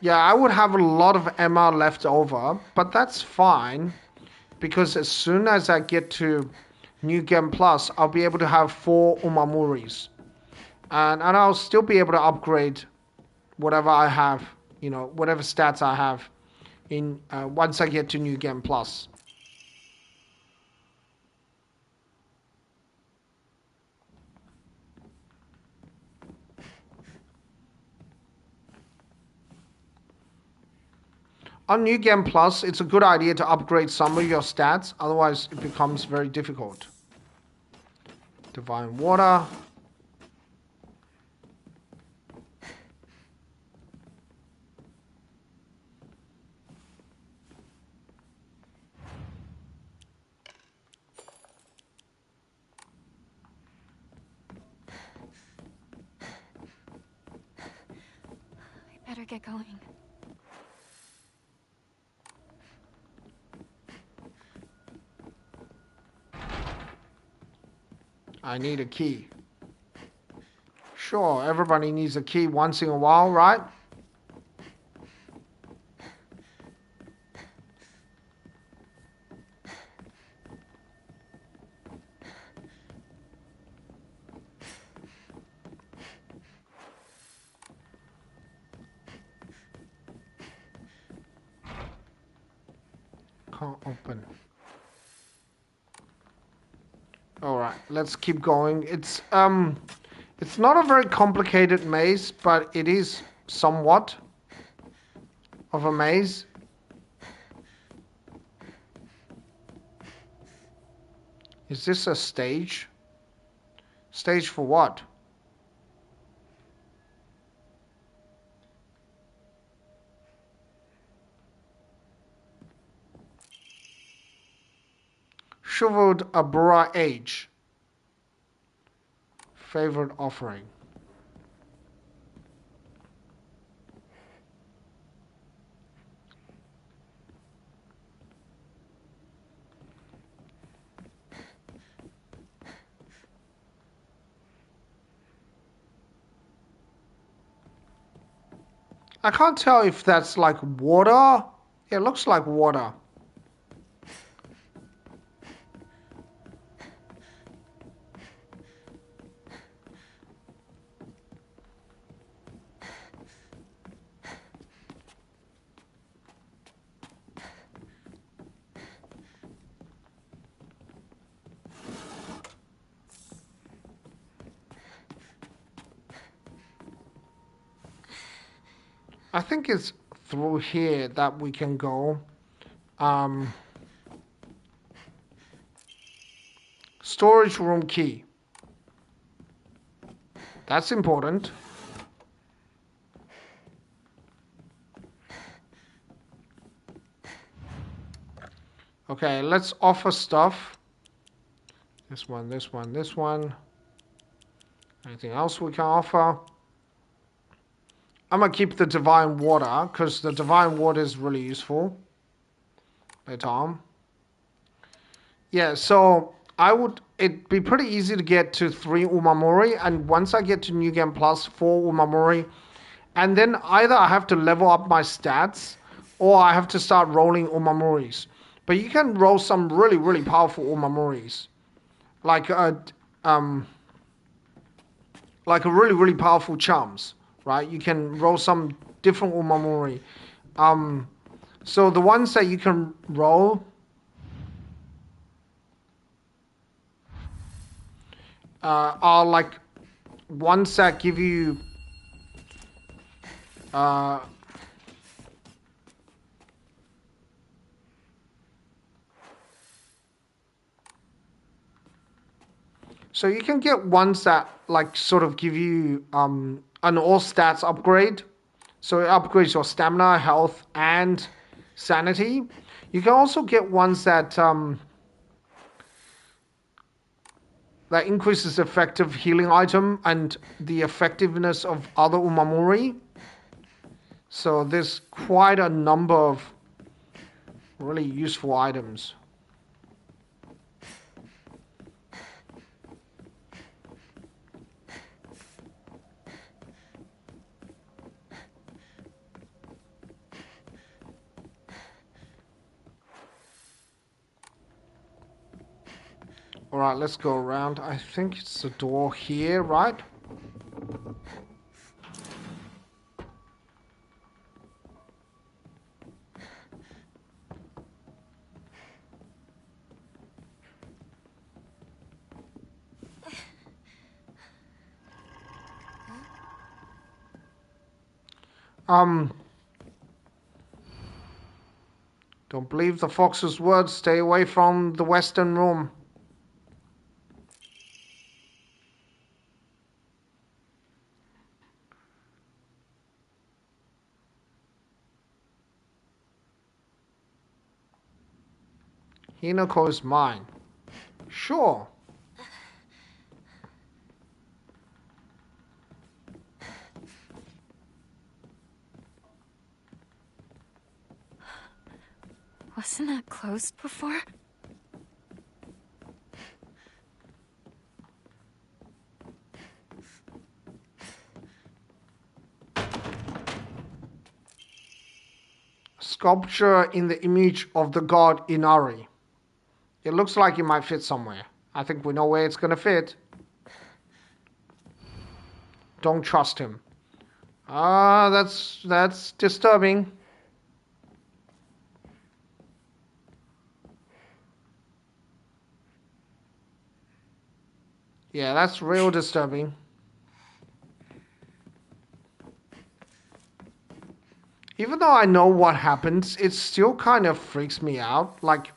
Yeah, I would have a lot of Emma left over, but that's fine, because as soon as I get to New Game Plus, I'll be able to have 4 Umamuris. And I'll still be able to upgrade whatever I have, whatever stats I have in once I get to New Game Plus. On New Game Plus, it's a good idea to upgrade some of your stats, otherwise it becomes very difficult. Divine Water. I better get going. I need a key. Sure, everybody needs a key once in a while, right? Can't open. Alright, let's keep going. It's not a very complicated maze, but it is somewhat. of a maze. Is this a stage? Stage for what? Shoveled Abura Age. Favorite offering. I can't tell if that's like water. It looks like water. I think it's through here that we can go. Storage room key. That's important. Okay, let's offer stuff. This one, this one, this one. Anything else we can offer? I'm gonna keep the divine water because the divine water is really useful later on. Yeah, so it'd be pretty easy to get to 3 Umamori, and once I get to New Game Plus, 4 Umamori, and then either I have to level up my stats or I have to start rolling Umamoris. But you can roll some really, really powerful Umamoris. Like a really, really powerful charms, right? You can roll some different Umamori. So the ones that you can roll are like ones that give you so you can get ones that like sort of give you an all stats upgrade. So it upgrades your stamina, health, and sanity. You can also get ones that that increases effective healing item and the effectiveness of other Umamori. So there's quite a number of really useful items. Alright, let's go around. I think it's the door here, right? Don't believe the fox's words. Stay away from the western room. Hinako is mine. Sure. Wasn't that closed before? Sculpture in the image of the god Inari. It looks like it might fit somewhere. I think we know where it's gonna fit. Don't trust him. That's disturbing. Yeah, that's real disturbing. Even though I know what happens, it still kind of freaks me out. Like,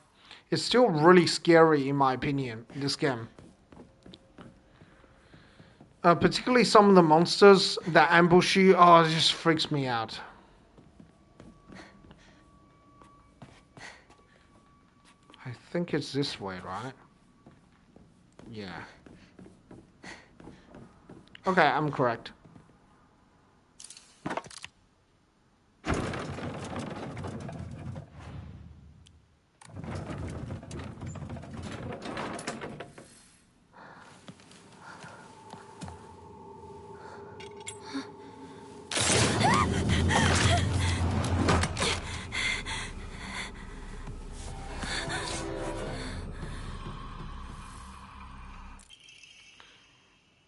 it's still really scary in my opinion, this game. Particularly some of the monsters that ambush you, oh, it just freaks me out. I think it's this way, right? Yeah. Okay, I'm correct.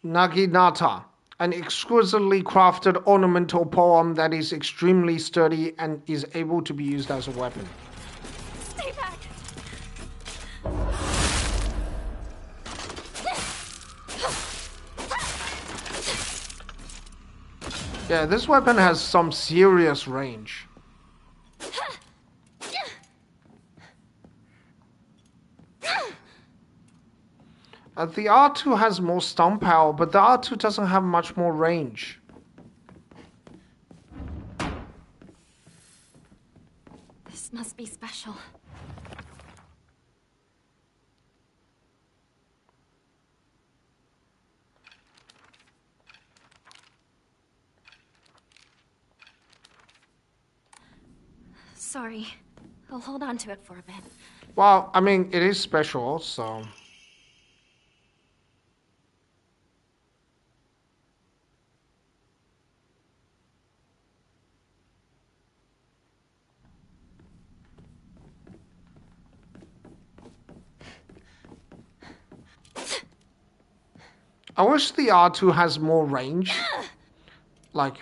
Naginata, an exquisitely crafted ornamental poem that is extremely sturdy and is able to be used as a weapon. Stay back! Yeah, this weapon has some serious range. The R2 has more stun power, but the R2 doesn't have much more range. This must be special. Sorry. I'll hold on to it for a bit. Well, I mean, it is special, so... I wish the R2 has more range. Like,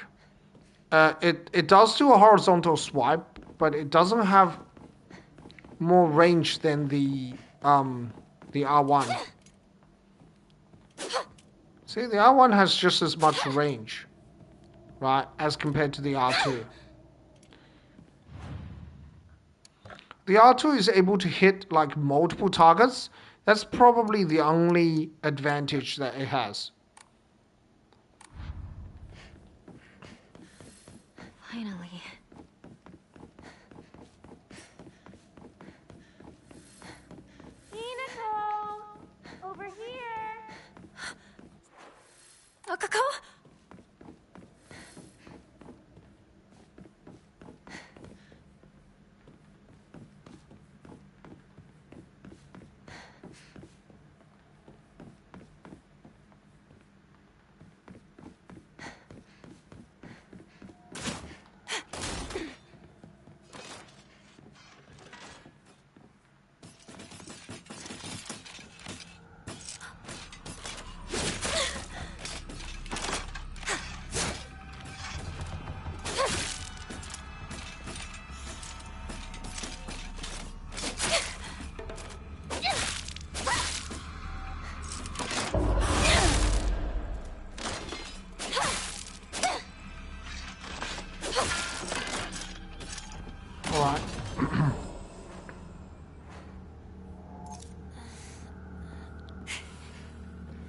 it does do a horizontal swipe, but it doesn't have more range than the R1. See, the R1 has just as much range, right, as compared to the R2. The R2 is able to hit like multiple targets. That's probably the only advantage that it has. Finally. Hinako! Over here! Akako? Alright.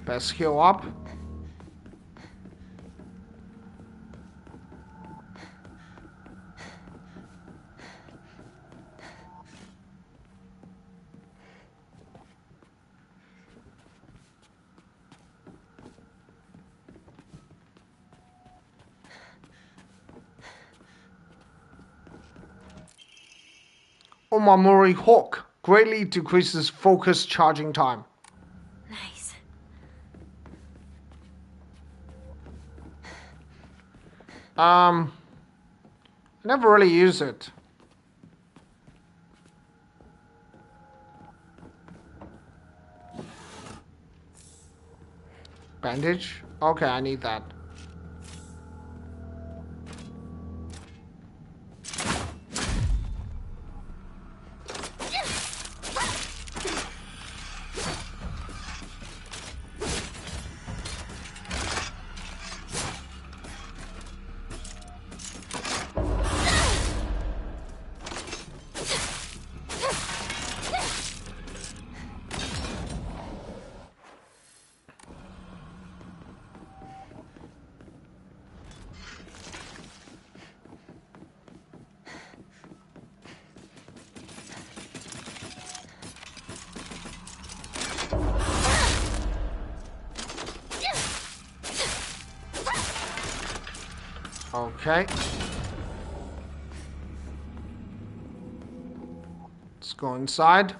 Best heal up. Omamori Hawk greatly decreases focus charging time. Nice. I never really use it. Bandage? Okay, I need that. Okay. Let's go inside.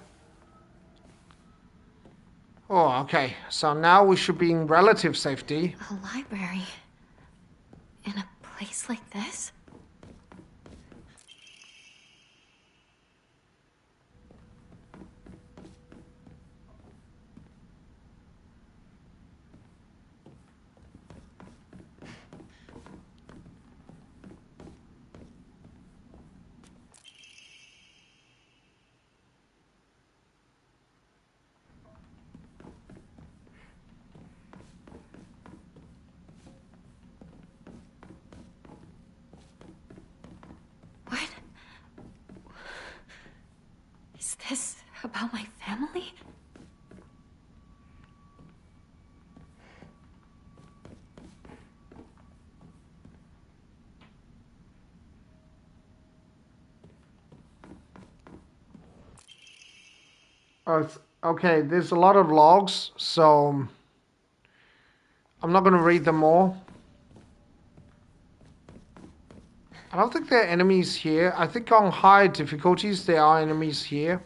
Oh, okay. So now we should be in relative safety. A library? In a place like this? What? Is this about my family? Okay, there's a lot of logs, so I'm not going to read them all. I don't think there are enemies here. I think on high difficulties there are enemies here.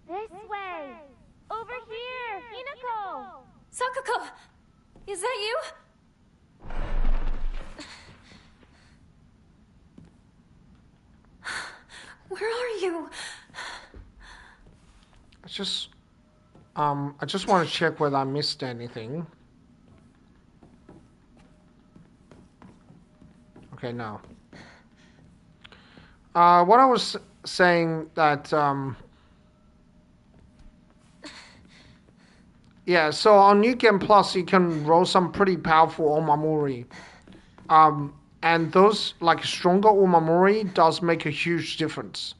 This way. Over here. Hinako. Sakuko! Is that you? Where are you? I just want to check whether I missed anything. Okay, no. What I was saying that, yeah, so on New Game Plus, you can roll some pretty powerful Omamori. And those, like, stronger Omamori does make a huge difference.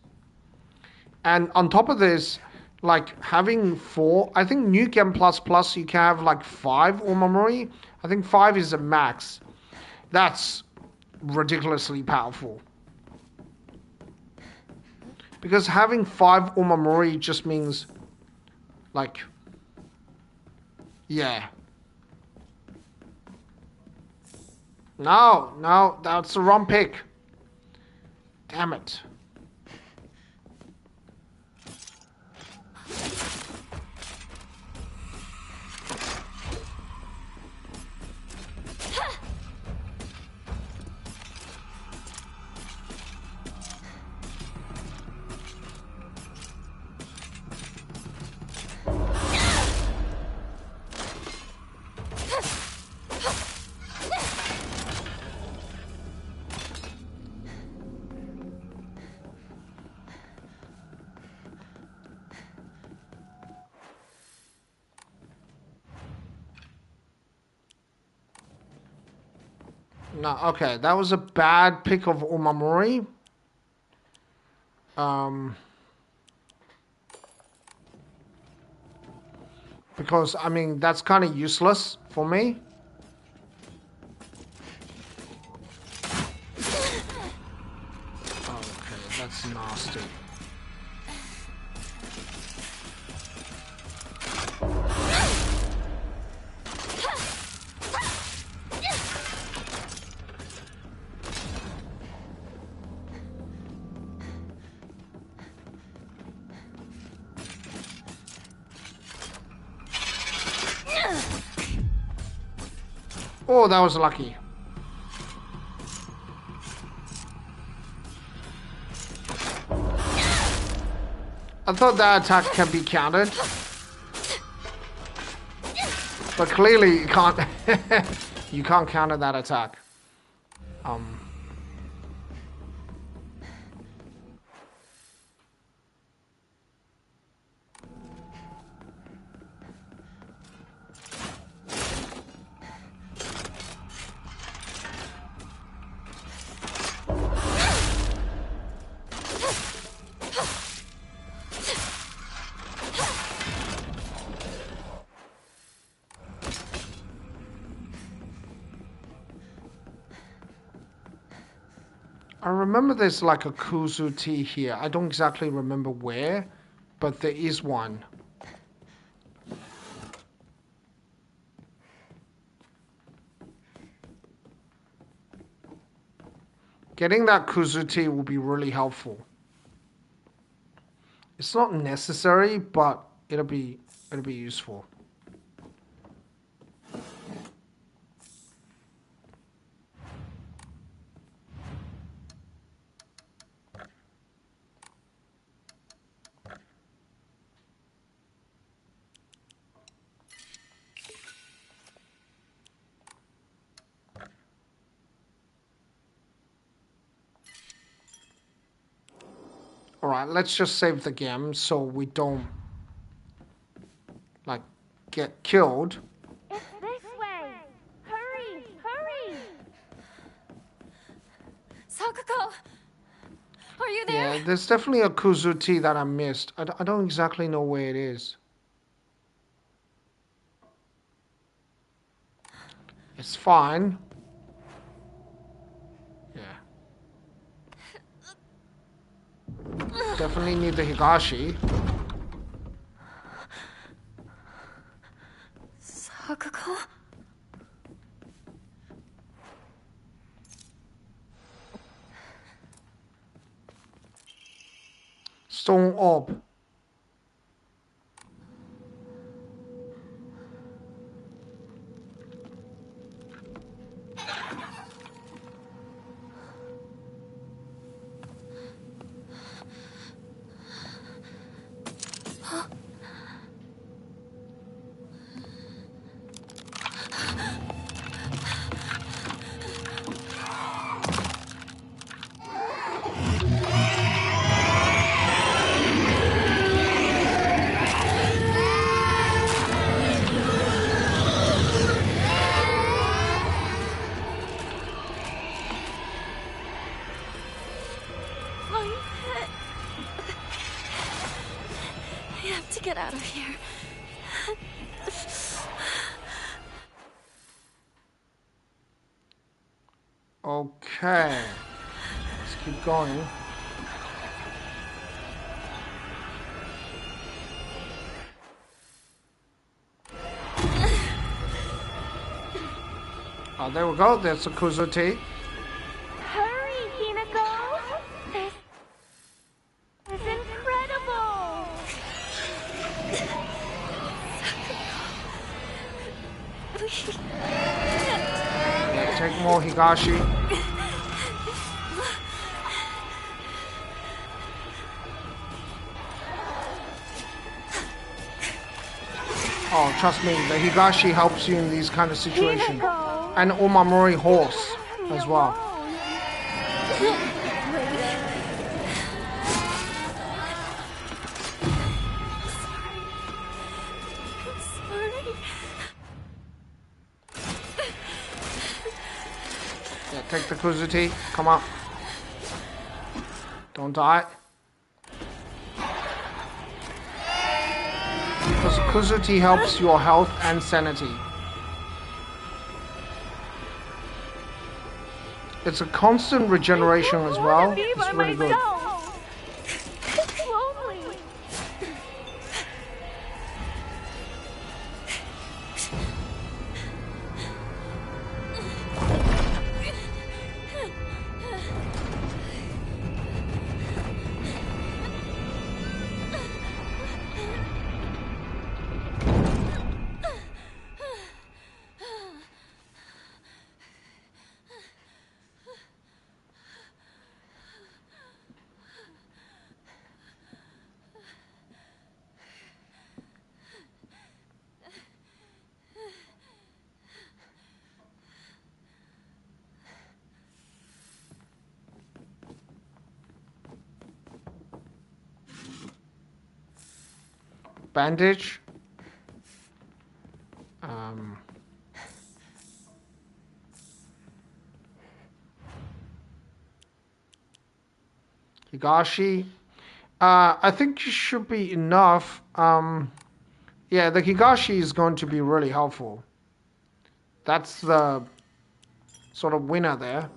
And on top of this, like, having 4, I think New Game Plus Plus, you can have, like, 5 Omamori. I think 5 is the max. That's ridiculously powerful. Because having 5 Omamori just means, like, yeah. No, that's the wrong pick. Damn it. No, okay, that was a bad pick of Omamori. Because, I mean, that's kind of useless for me. Okay, that's nasty. Oh, that was lucky. I thought that attack can be countered. But clearly you can't you can't counter that attack. I remember there's like a Kuzu tea here. I don't exactly remember where, but there is one. Getting that Kuzuti will be really helpful. It's not necessary, but it'll be useful. Alright, let's just save the game so we don't, like, get killed. It's this way. Hurry, hurry. Sakuko! Are you there? Yeah, there's definitely a Kuzuti that I missed. I don't exactly know where it is. It's fine. Yeah. Definitely need the Higashi. Sakuko? Stone Orb. I have to get out of here. Okay. Let's keep going. Oh, there we go. There's a Kuzuti. Hurry, Hinako. This is incredible. Yeah, take more Higashi. Oh, trust me, the Higashi helps you in these kind of situations. Hinako. And Omamori horse as well. Sorry. Yeah, take the Kuzuti. Come on. Don't die. Because the Kuzuti helps your health and sanity. It's a constant regeneration as well. It's really good. It's lonely. Bandage. Higashi. I think it should be enough. Yeah, the Higashi is going to be really helpful. That's the sort of winner there.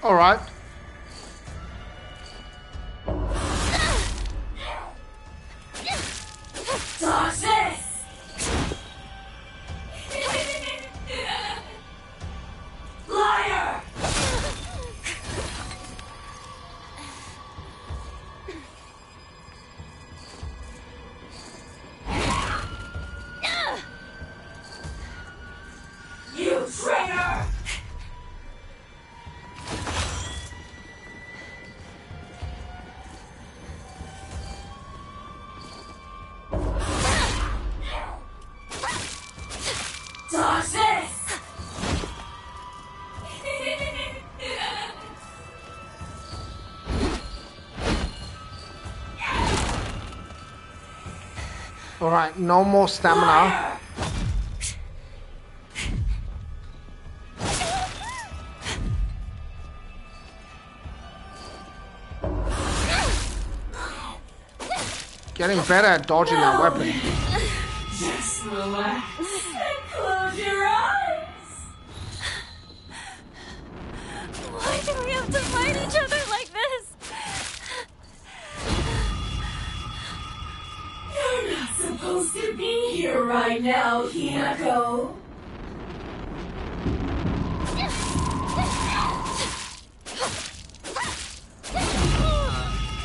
All right. Darkness! Liar! You traitor! Darkness! All right. No more stamina. Getting better at dodging that weapon. Just relax and close your eyes. Why do we have to fight each other like this? You're not supposed to be here right now, Hinako.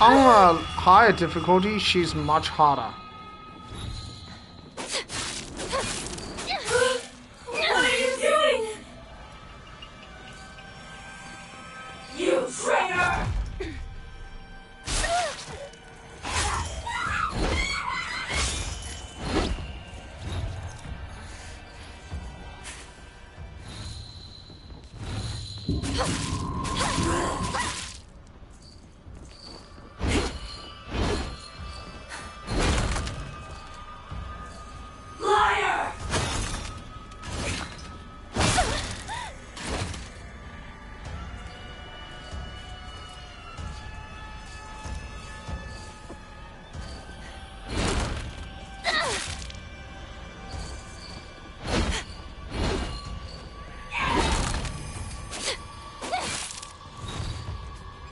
On a higher difficulty, she's much harder. What are you doing? You traitor! Liar!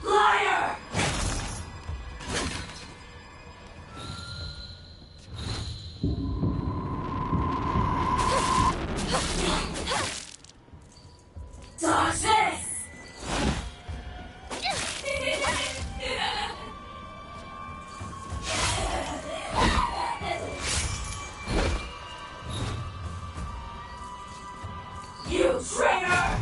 Liar! Darkness! You traitor!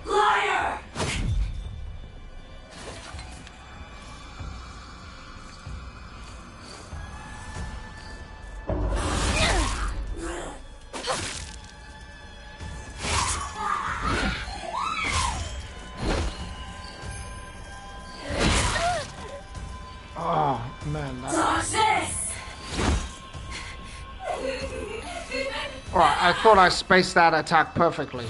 Liar! Oh man. Darkness! All right. I thought I spaced that attack perfectly.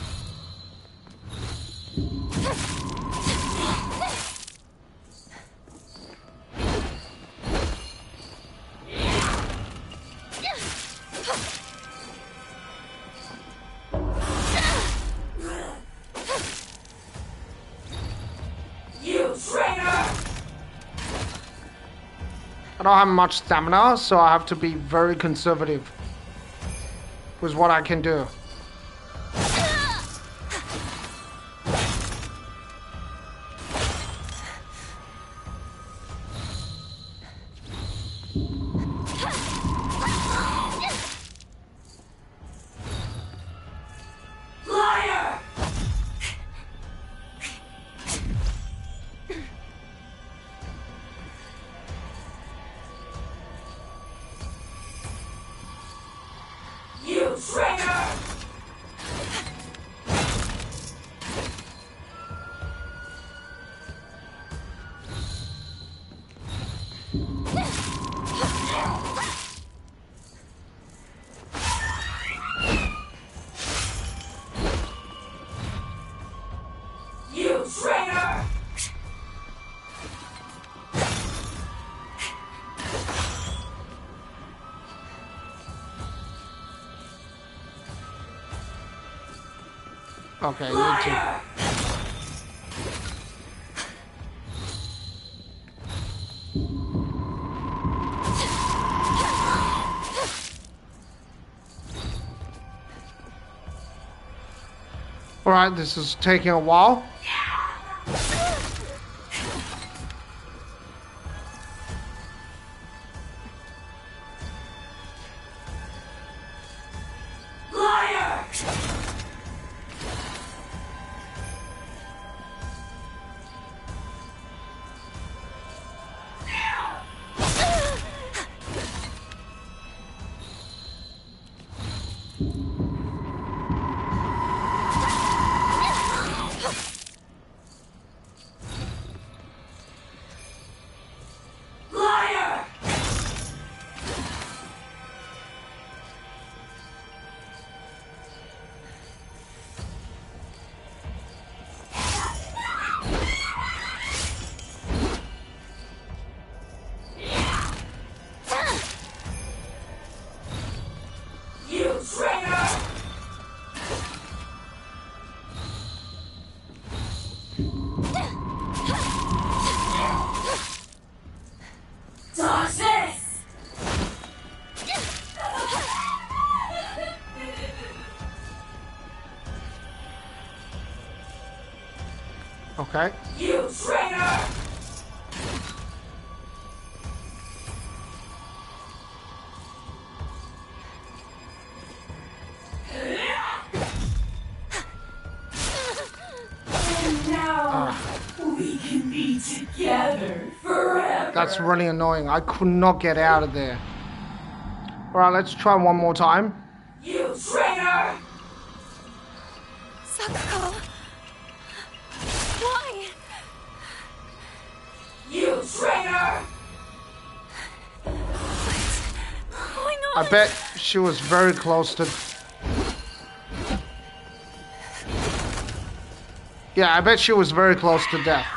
You traitor! I don't have much stamina, so I have to be very conservative with what I can do. Liar! You traitor! Okay, you need to. Alright, this is taking a while. Liar! Liar! You traitor! Dodge this! Okay. You traitor! And now we can be together forever. That's really annoying. I could not get out of there. Alright, let's try one more time. You traitor! Sakuko! Why? You traitor! Why not? I bet she was very close to... Yeah, I bet she was very close to death.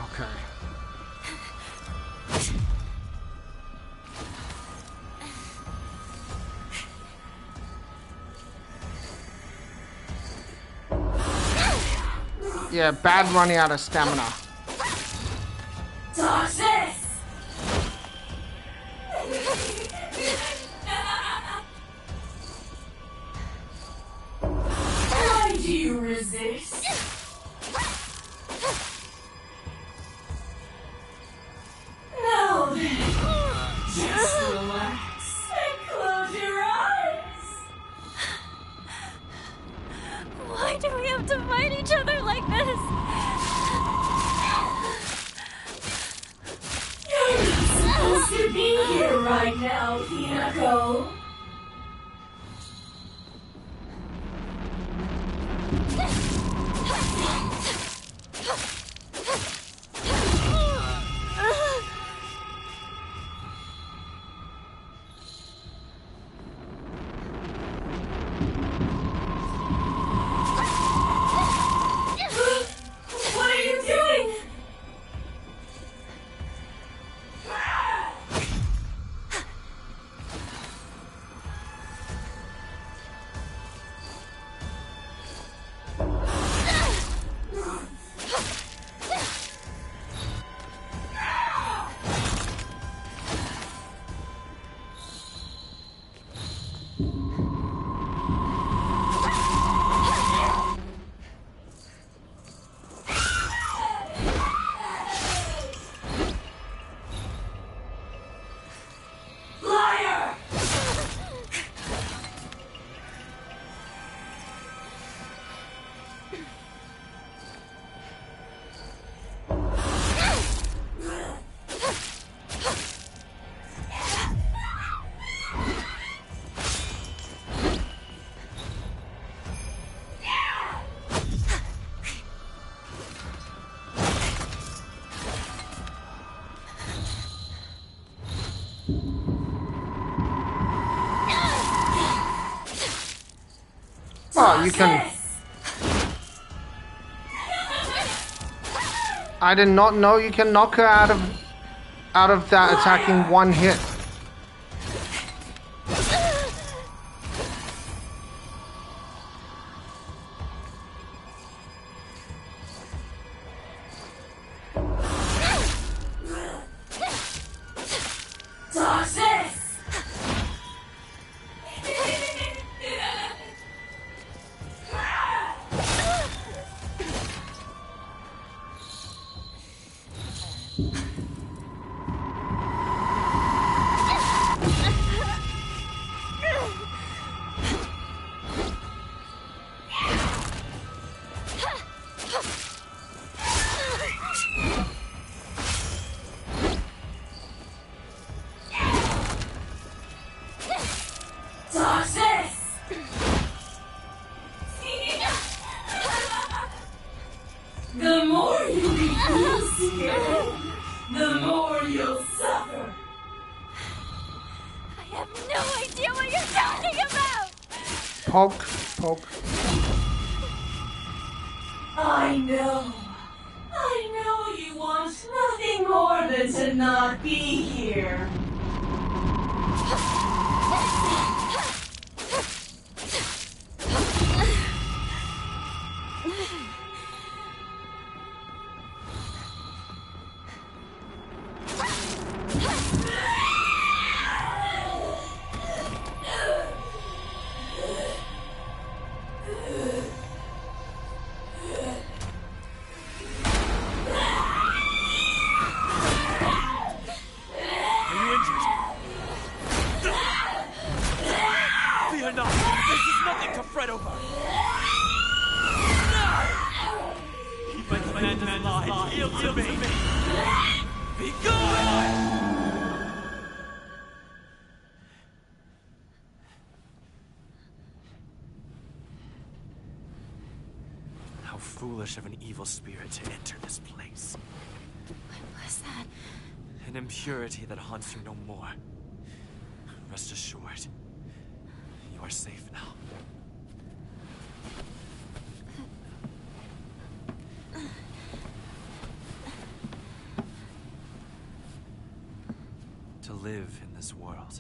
Okay. Yeah, bad running out of stamina. Dodge this! Why do you resist? Now then, just relax and close your eyes. Why do we have to fight each other like this? You're not supposed to be here right now, Hinako. What are you doing? Liar! Oh, you can... I did not know you can knock her out of out of that attacking one hit. The more you refuse here, the more you'll suffer. I have no idea what you're talking about! Poke, poke. I know you want nothing more than to not be here. How foolish of an evil spirit to enter this place. What was that? An impurity that haunts you no more. Rest assured, you are safe now. To live in this world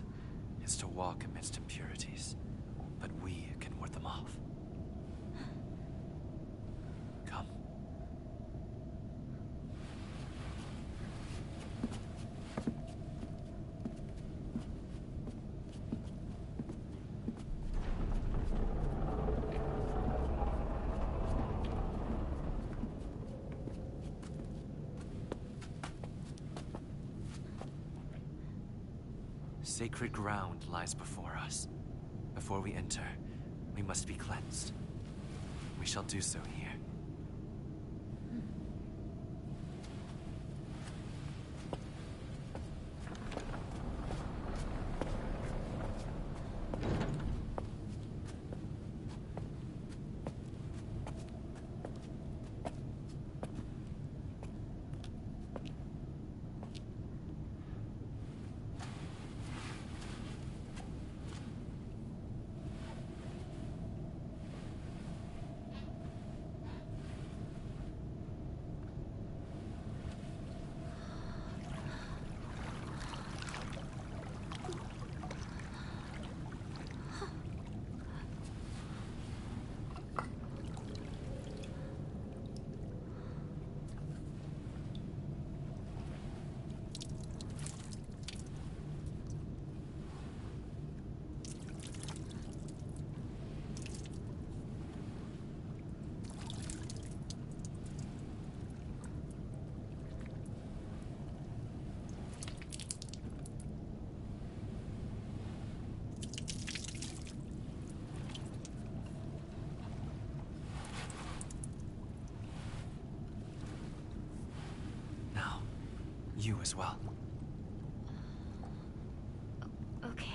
is to walk amidst impurities, but we can ward them off. Come. Sacred ground lies before us. Before we enter, we must be cleansed. We shall do so here. You as well. Okay.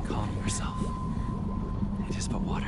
Calm yourself. It is but water.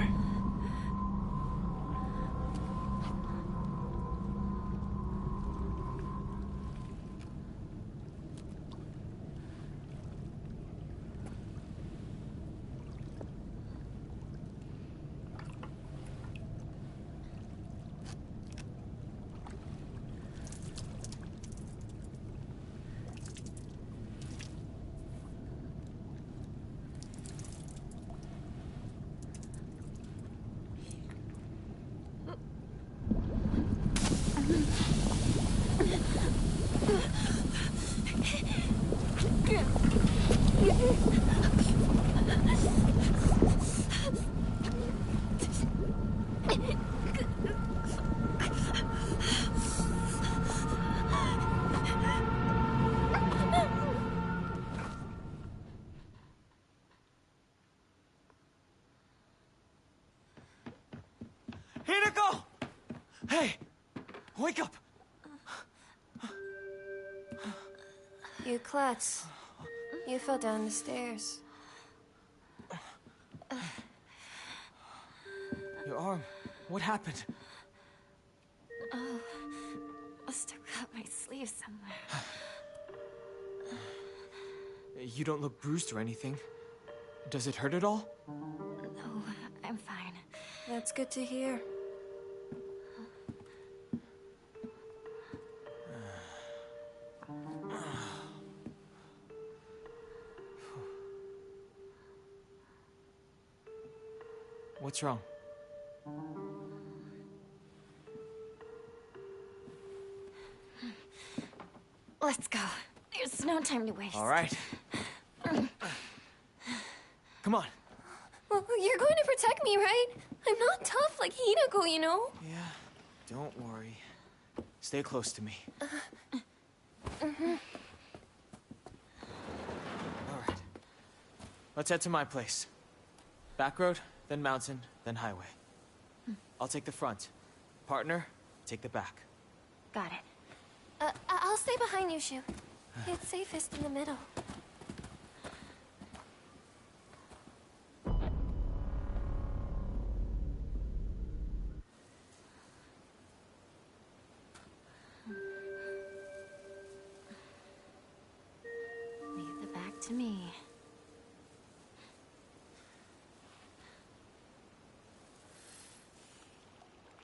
Hinako! Hey! Wake up! You klutz. You fell down the stairs. Your arm. What happened? Oh, must have cut my sleeve somewhere. You don't look bruised or anything. Does it hurt at all? No, I'm fine. That's good to hear. What's wrong? Let's go. There's no time to waste. All right. Come on. Well, you're going to protect me, right? I'm not tough like Hinako, you know? Yeah, don't worry. Stay close to me. All right. Let's head to my place. Back road, then mountain, then highway. I'll take the front. Partner, take the back. Got it. I'll stay behind you, Shu. It's safest in the middle. Leave the back to me.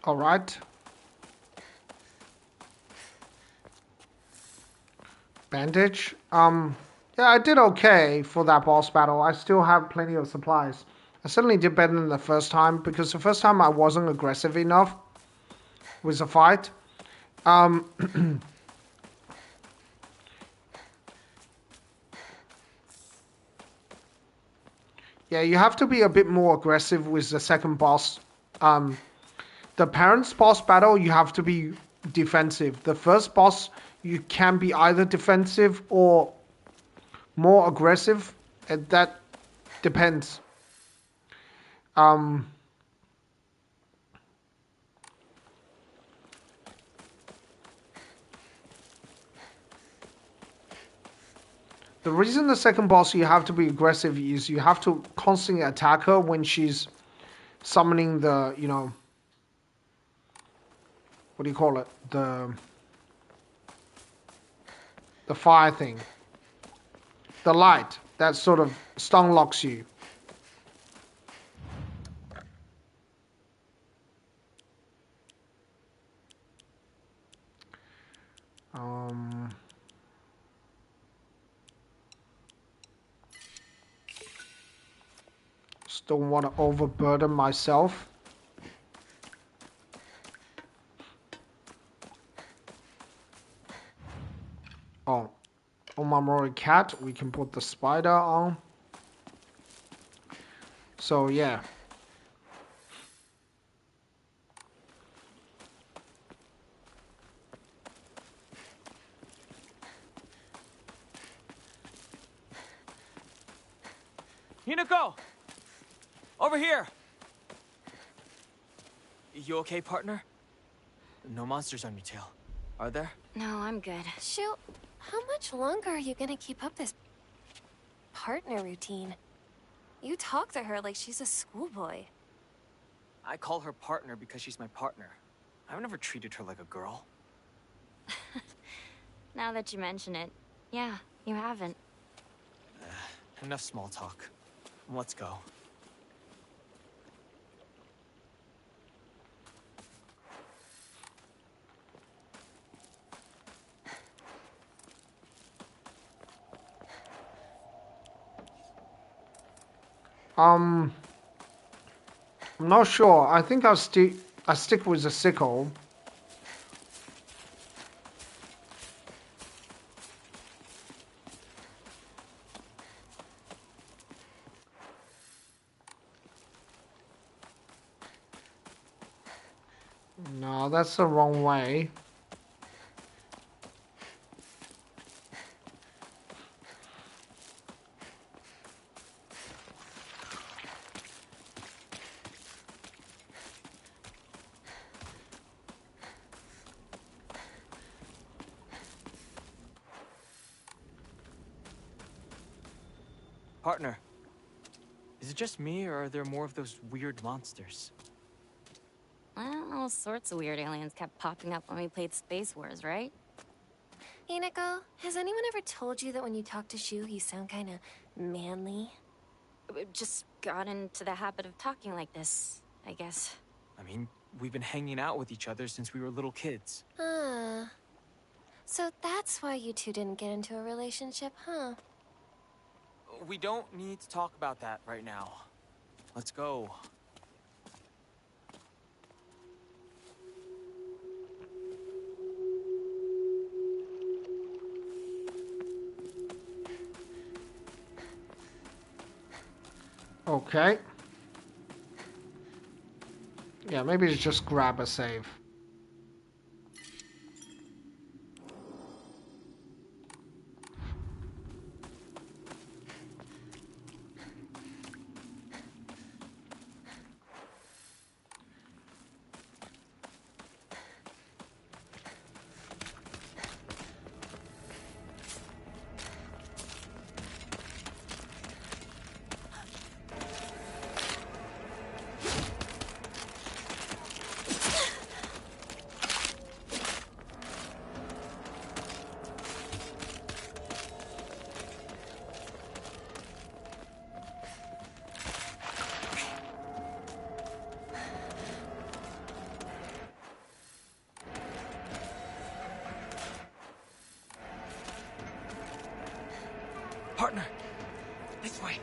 All right. Bandage. Yeah, I did okay for that boss battle. I still have plenty of supplies. I certainly did better than the first time because the first time I wasn't aggressive enough with the fight. Yeah, you have to be a bit more aggressive with the second boss. The parents boss battle, you have to be defensive. The first boss, you can be either defensive or more aggressive, and that depends. The reason the second boss you have to be aggressive is you have to constantly attack her when she's summoning the, you know, what do you call it? The fire thing. The light that sort of stun locks you. Just don't want to overburden myself. Oh, on Mamori Cat, we can put the spider on. So yeah. Hinako! Over here! You okay, partner? No monsters on your tail, are there? No, I'm good. Shu, how much longer are you gonna keep up this partner routine? You talk to her like she's a schoolboy. I call her partner because she's my partner. I've never treated her like a girl. Now that you mention it, yeah, you haven't. Enough small talk. Let's go. I'm not sure. I think I stick with the sickle. No, that's the wrong way. Partner, is it just me, or are there more of those weird monsters? Well, all sorts of weird aliens kept popping up when we played Space Wars, right? Hey, Nico, has anyone ever told you that when you talk to Shu, you sound kind of manly? We just got into the habit of talking like this, I guess. I mean, we've been hanging out with each other since we were little kids. So that's why you two didn't get into a relationship, huh? We don't need to talk about that right now. Let's go. Okay. Yeah, maybe just grab a save. Partner, this way.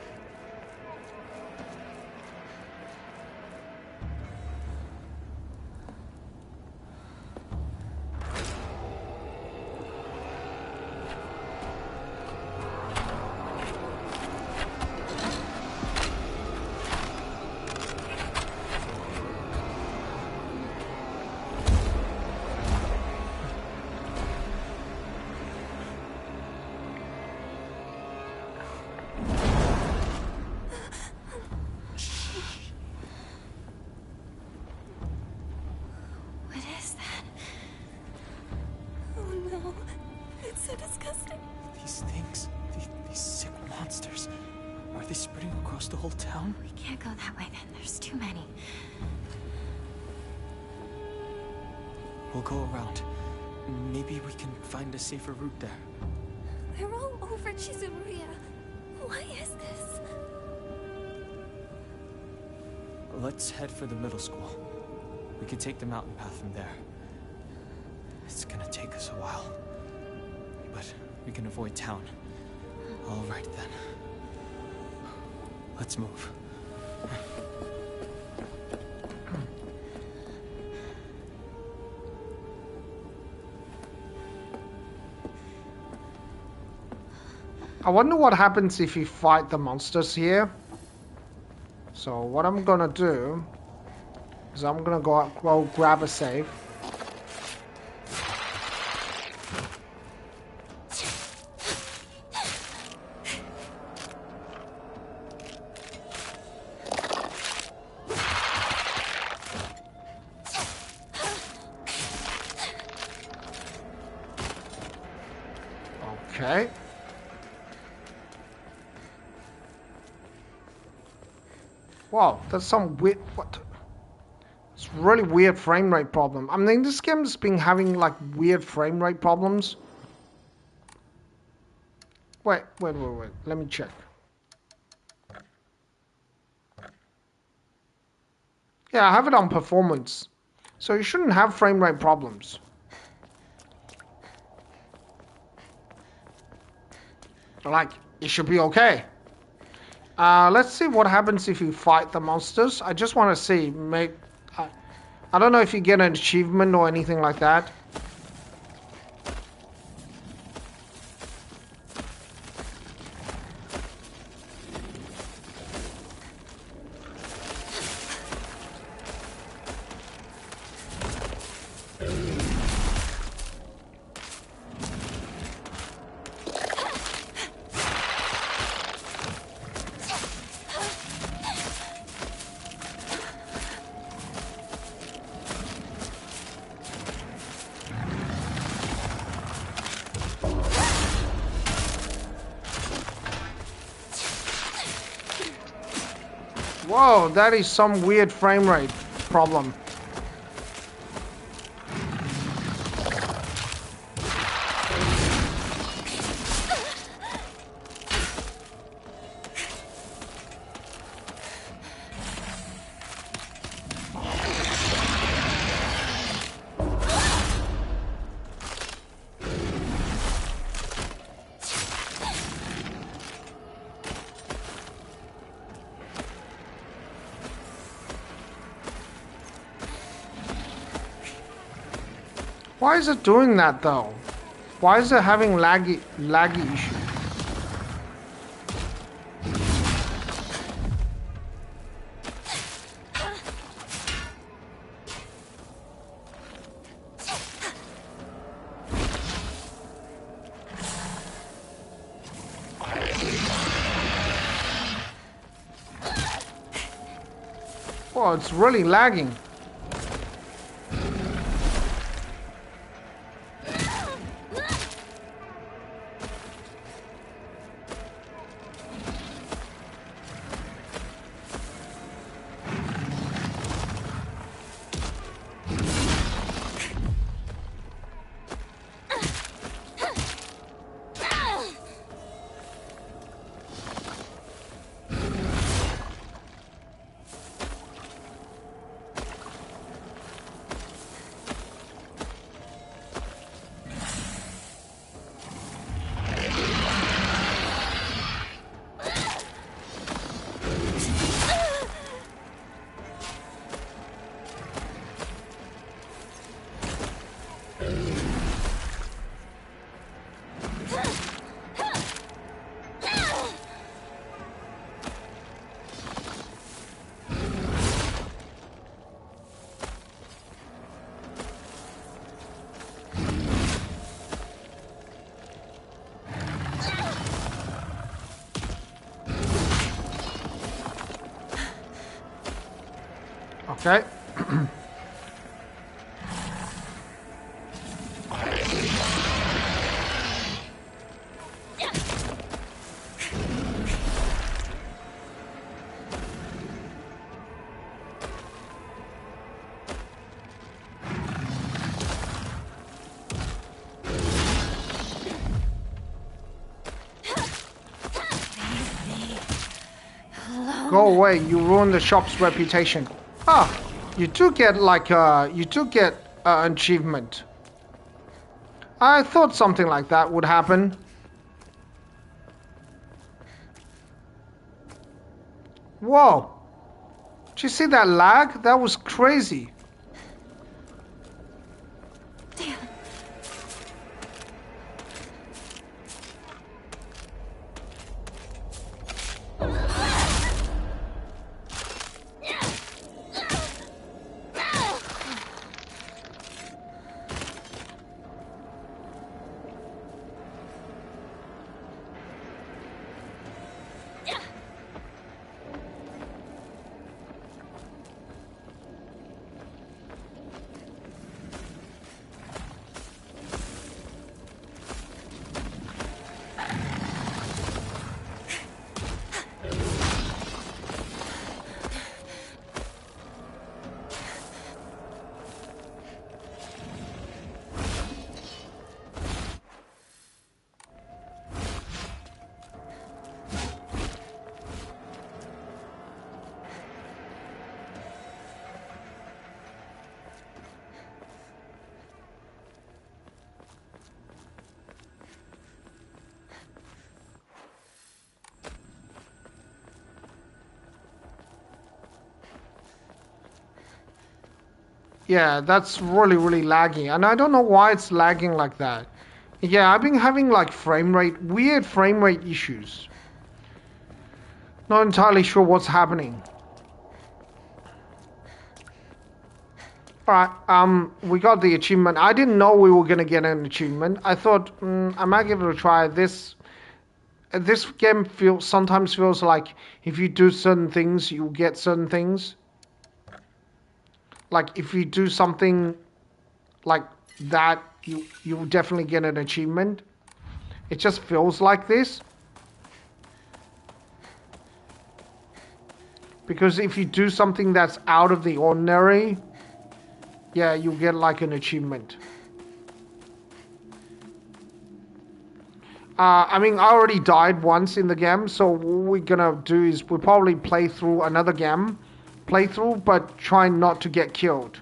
What is that? Oh no, it's so disgusting. These things, these sick monsters, are they spreading across the whole town? We can't go that way then, there's too many. We'll go around. Maybe we can find a safer route there. They're all over Chizuruya. Why is this? Let's head for the middle school. We can take the mountain path from there. It's gonna take us a while, but we can avoid town. All right then. Let's move. I wonder what happens if you fight the monsters here. So what I'm gonna do is I'm gonna go grab a save. Okay. Wow, that's some weird. What? It's really weird frame rate problem. I mean, this game's been having like weird frame rate problems. Wait. Let me check. Yeah, I have it on performance, so you shouldn't have frame rate problems. Like, it should be okay. Let's see what happens if you fight the monsters. I just want to see. I don't know if you get an achievement or anything like that. Whoa, that is some weird frame rate problem. Why is it doing that though? Why is it having laggy issue? Oh, it's really lagging. Okay. Go away, you ruined the shop's reputation. Ah, you do get like an achievement. I thought something like that would happen. Whoa. Did you see that lag? That was crazy. Yeah, that's really, really laggy. And I don't know why it's lagging like that. Yeah, I've been having like weird frame rate issues. Not entirely sure what's happening. Alright, we got the achievement. I didn't know we were gonna get an achievement. I thought, I might give it a try. This game sometimes feels like if you do certain things, you get certain things. Like if you do something like that, you will definitely get an achievement. It just feels like this. Because if you do something that's out of the ordinary, yeah, you get like an achievement. I mean, I already died once in the game, so what we're gonna do is we'll probably play through another game, but try not to get killed.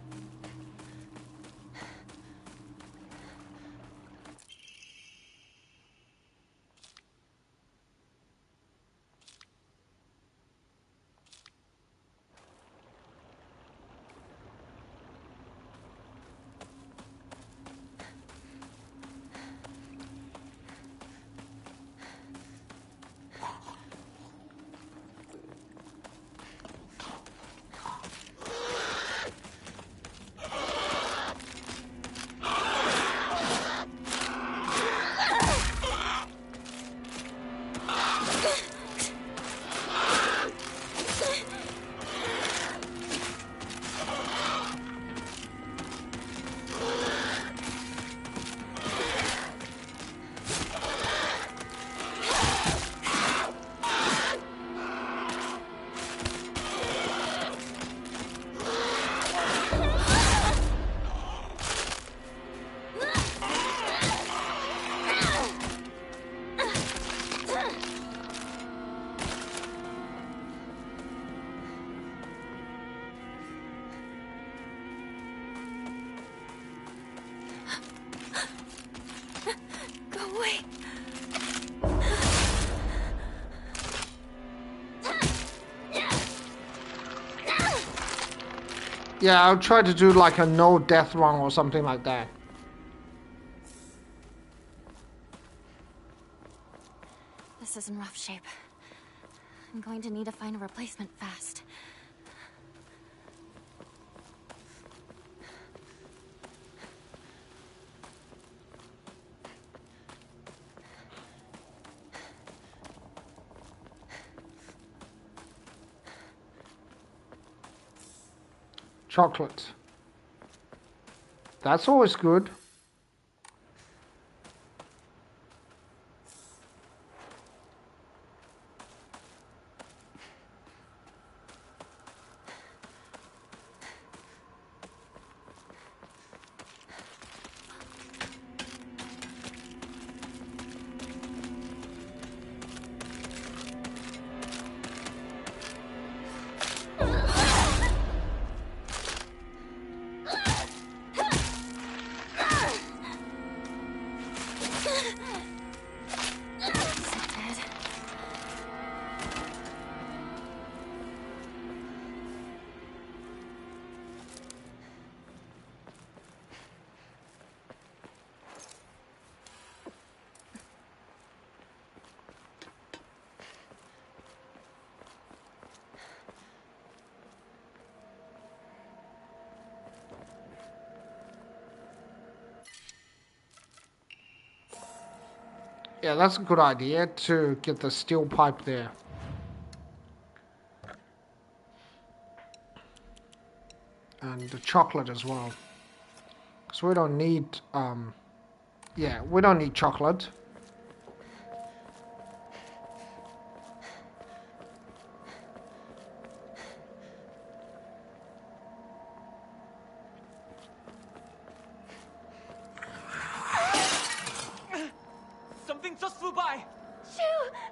Yeah, I'll try to do like a no death run or something like that. This is in rough shape. I'm going to need to find a replacement fast. Chocolate. That's always good. Yeah, that's a good idea to get the steel pipe there. And the chocolate as well. Because we don't need, yeah, we don't need chocolate. Something just flew by! Shoo!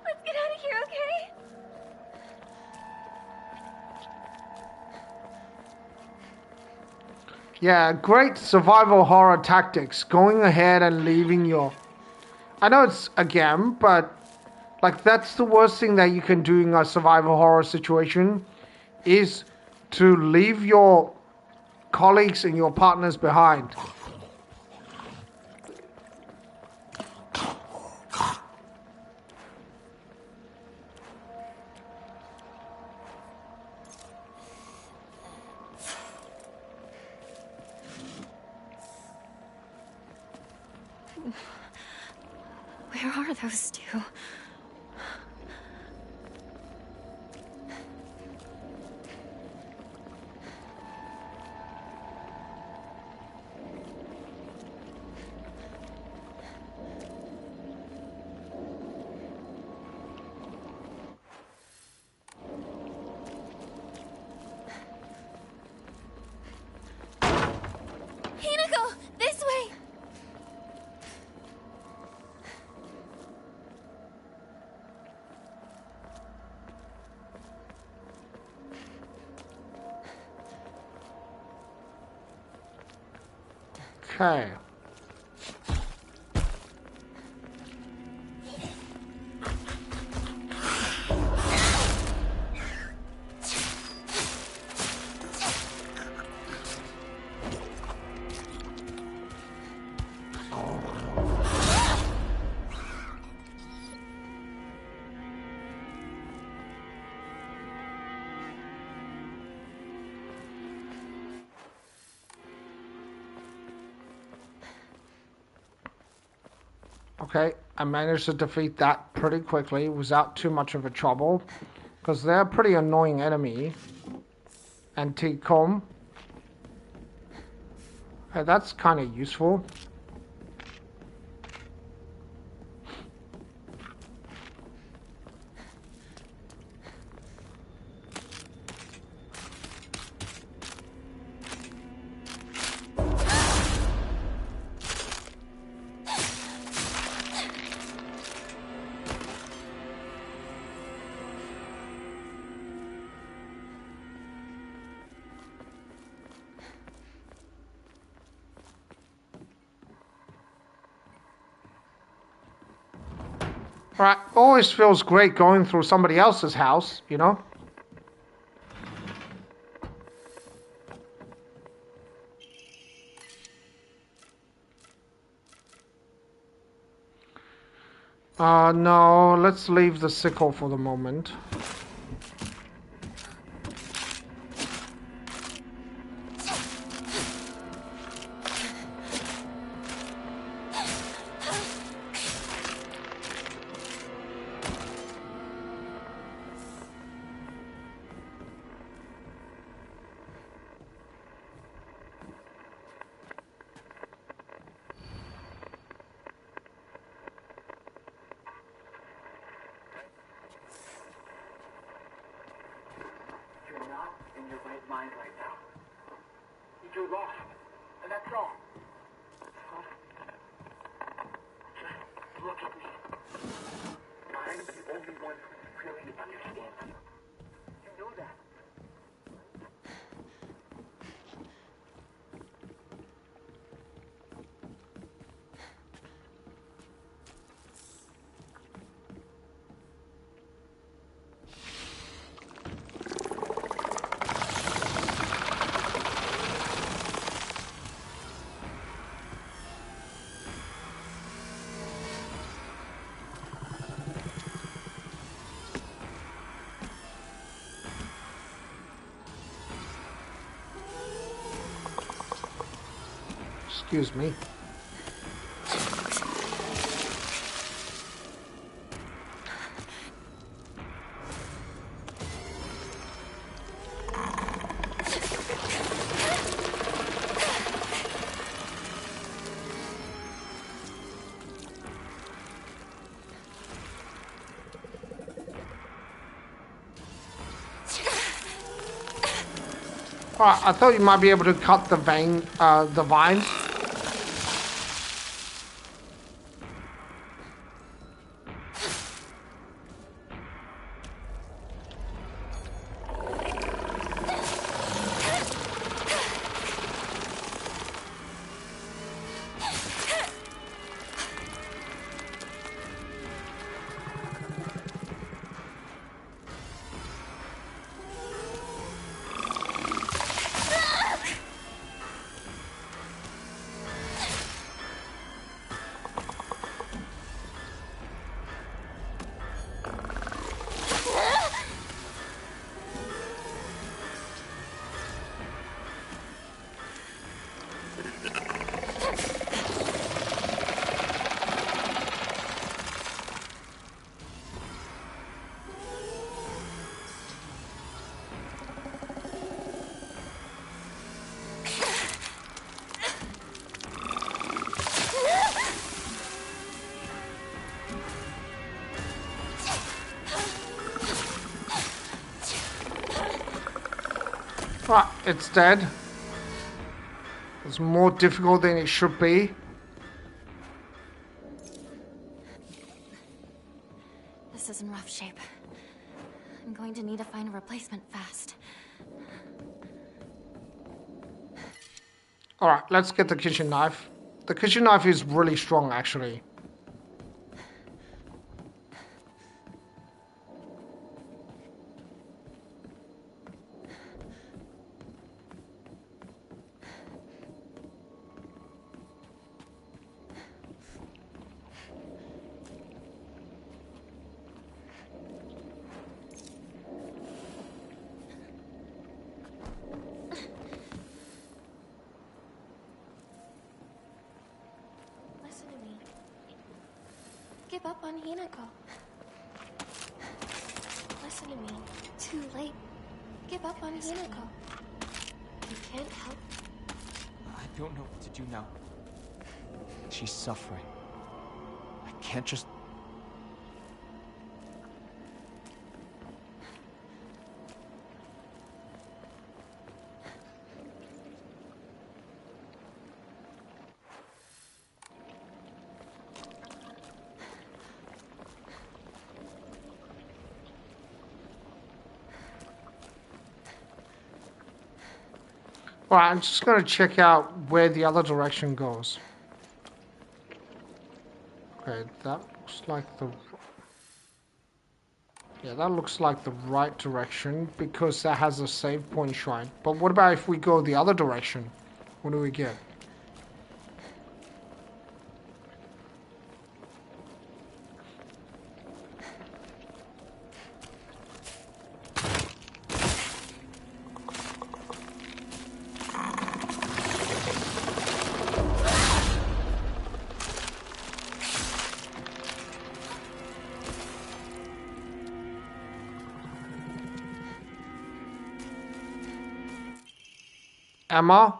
Let's get out of here, okay? Yeah, great survival horror tactics. Going ahead and leaving your... I know it's a game, but like that's the worst thing that you can do in a survival horror situation is to leave your colleagues and your partners behind. Where are those two? Okay. Okay, I managed to defeat that pretty quickly without too much of a trouble, because they're a pretty annoying enemy. Antique comb. That's kind of useful. Right, always feels great going through somebody else's house, you know? No, let's leave the sickle for the moment. Mind right now. You're lost, and that's all. Just look at me. I'm the only one who really understands you. You know that. Excuse me. I thought you might be able to cut the vines. It's dead. It's more difficult than it should be. This is in rough shape. I'm going to need to find a replacement fast. Alright, let's get the kitchen knife. The kitchen knife is really strong, actually. Listen to me. Give up on Hinako. Listen to me. Too late. Give up on Hinako. You can't help. I don't know what to do now. She's suffering. I can't just... Alright, I'm just gonna check out where the other direction goes. Okay, that looks like the... Yeah, that looks like the right direction because that has a save point shrine. But what about if we go the other direction? What do we get? Emma?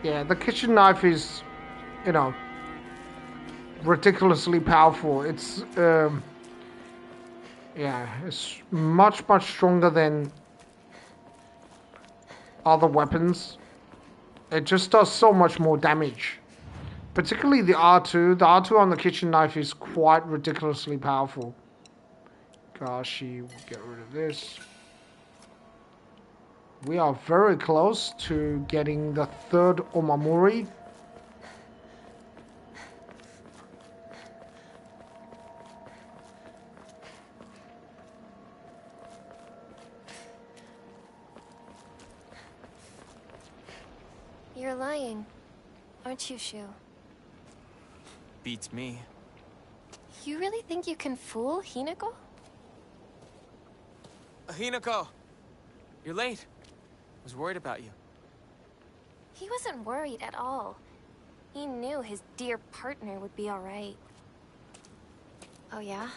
Yeah, the kitchen knife is, you know, ridiculously powerful. It's, yeah, it's much stronger than other weapons. It just does so much more damage. Particularly the R2. The R2 on the kitchen knife is quite ridiculously powerful. Goshi, we'll get rid of this. We are very close to getting the third Omamori. You're lying, aren't you, Shu? Beats me. You really think you can fool Hinako? Hinako! You're late. I was worried about you. He wasn't worried at all. He knew his dear partner would be all right. Oh, yeah?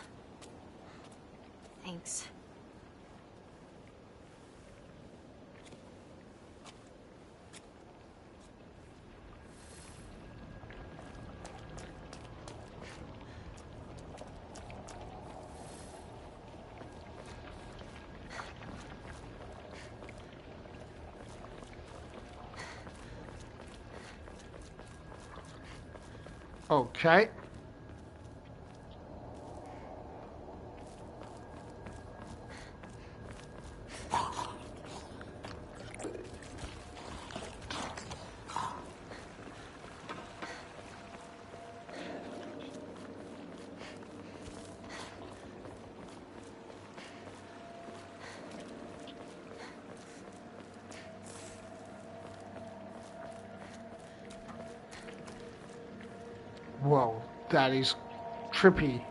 Thanks. Okay. Whoa, that is trippy.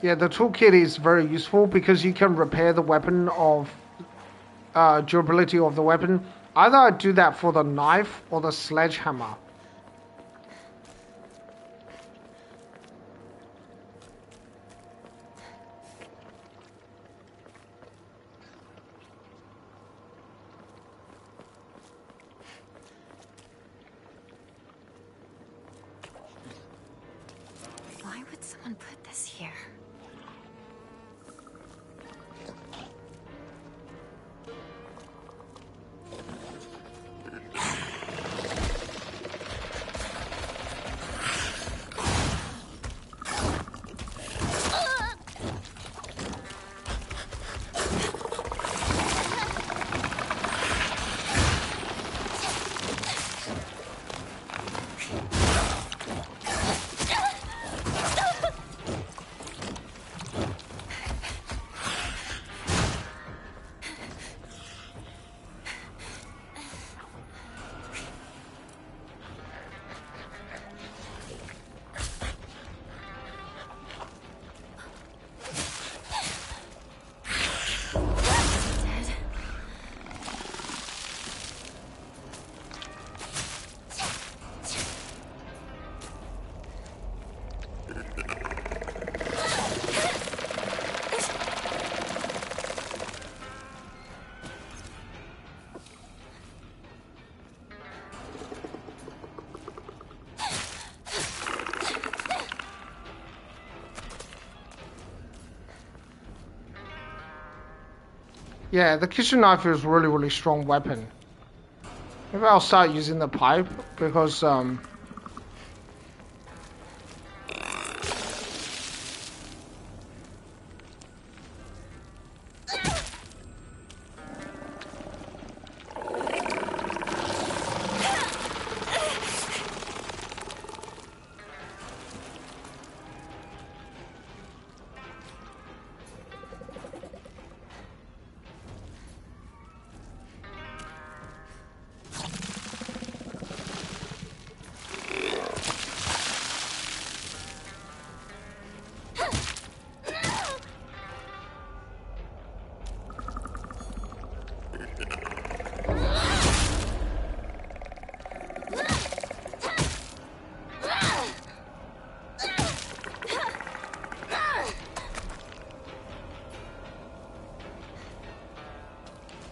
Yeah, the toolkit is very useful because you can repair the weapon of durability of the weapon. Either I do that for the knife or the sledgehammer. someone put this here? Yeah, the kitchen knife is really, really strong weapon. Maybe I'll start using the pipe because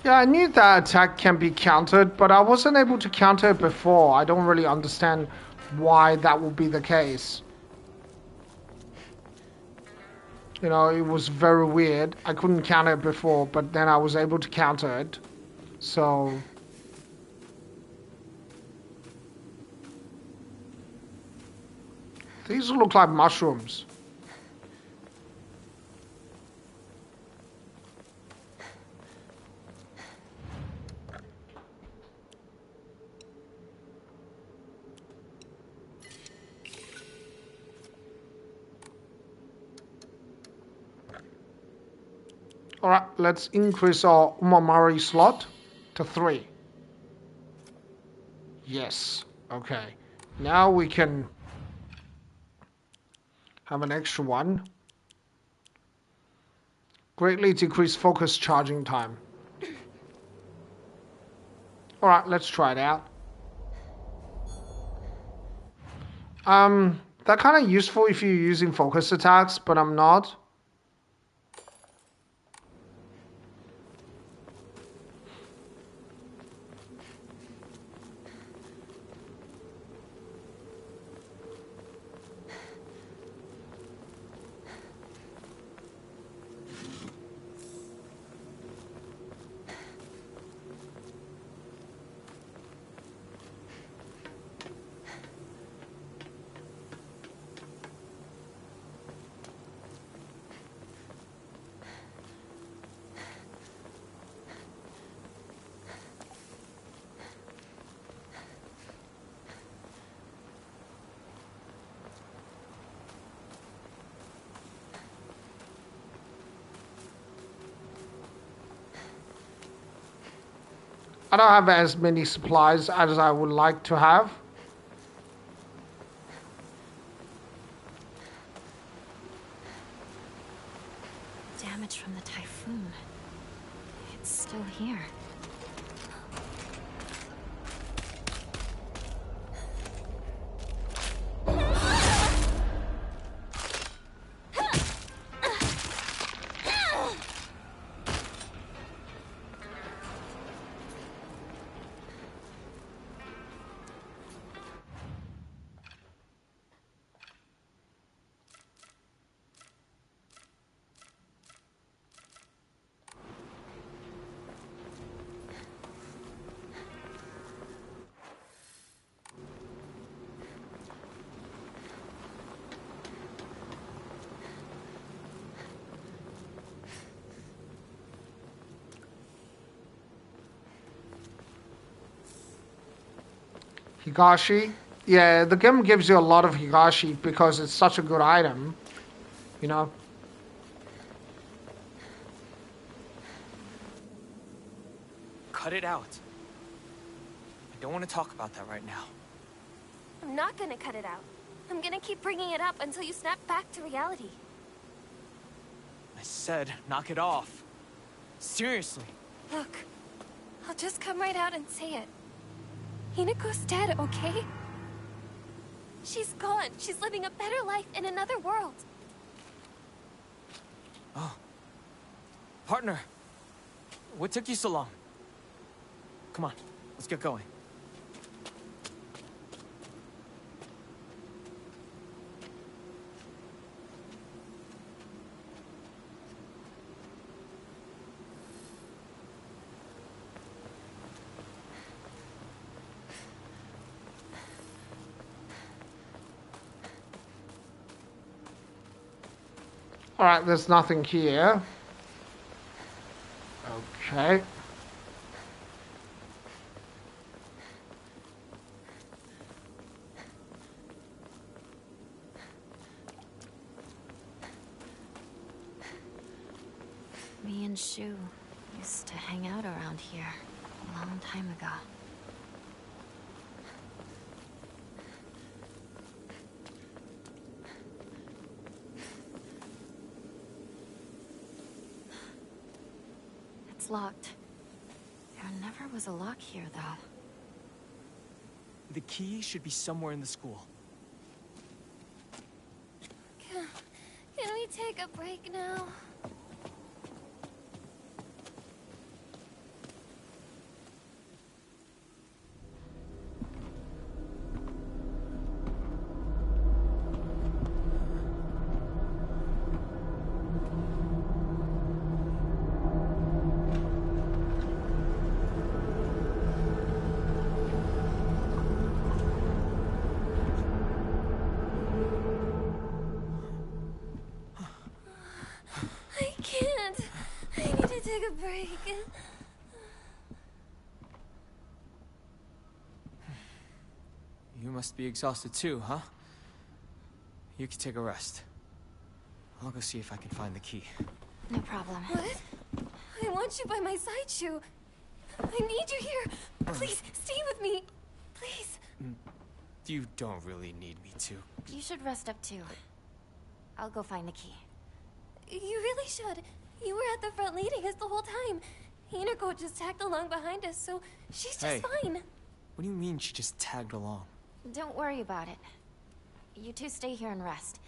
yeah, I knew that attack can be countered, but I wasn't able to counter it before. I don't really understand why that would be the case. You know, it was very weird. I couldn't counter it before, but then I was able to counter it. So... these look like mushrooms. Alright, let's increase our Umamari slot to 3. Yes, okay. Now we can have an extra one. Greatly decrease focus charging time. Alright, let's try it out. They're kind of useful if you're using focus attacks, but I'm not. I don't have as many supplies as I would like to have. Damage from the typhoon. It's still here. Higashi. Yeah, the game gives you a lot of Higashi because it's such a good item. You know? Cut it out. I don't want to talk about that right now. I'm not gonna cut it out. I'm gonna keep bringing it up until you snap back to reality. I said, knock it off. Seriously. Look, I'll just come right out and say it. Hinako's dead, okay? She's gone. She's living a better life in another world. Oh. Partner. What took you so long? Come on, let's get going. Alright, there's nothing here. Okay. Me and Shu used to hang out around here a long time ago. It's locked. There never was a lock here, though. The key should be somewhere in the school. Can we take a break now? I can't. I need to take a break. You must be exhausted too, huh? You can take a rest. I'll go see if I can find the key. No problem. What? I want you by my side, Shu. I need you here. Please, stay with me. Please. You don't really need me to. You should rest up too. I'll go find the key. You really should. You were at the front leading us the whole time. Hinako just tagged along behind us, so she's just Hey. fine. What do you mean she just tagged along? Don't worry about it. You two stay here and rest.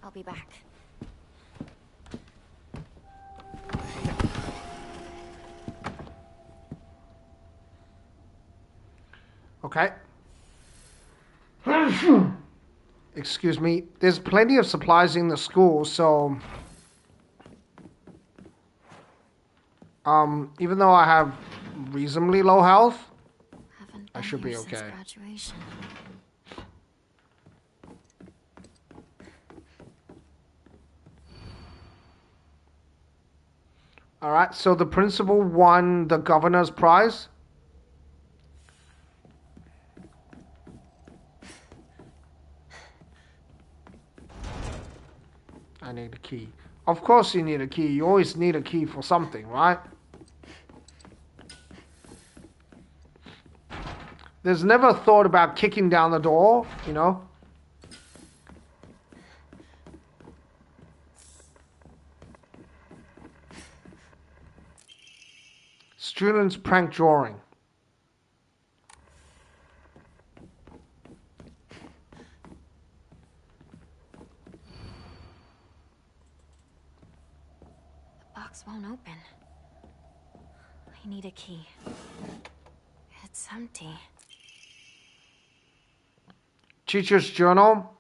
I'll be back. Okay. Excuse me. There's plenty of supplies in the school, so... even though I have reasonably low health, Haven't I been should be here since okay. graduation. Alright, so the principal won the governor's prize. I need a key. Of course you need a key. You always need a key for something, right? There's never thought about kicking down the door, you know? Students prank drawing. The box won't open. I need a key. It's empty. Teacher's journal.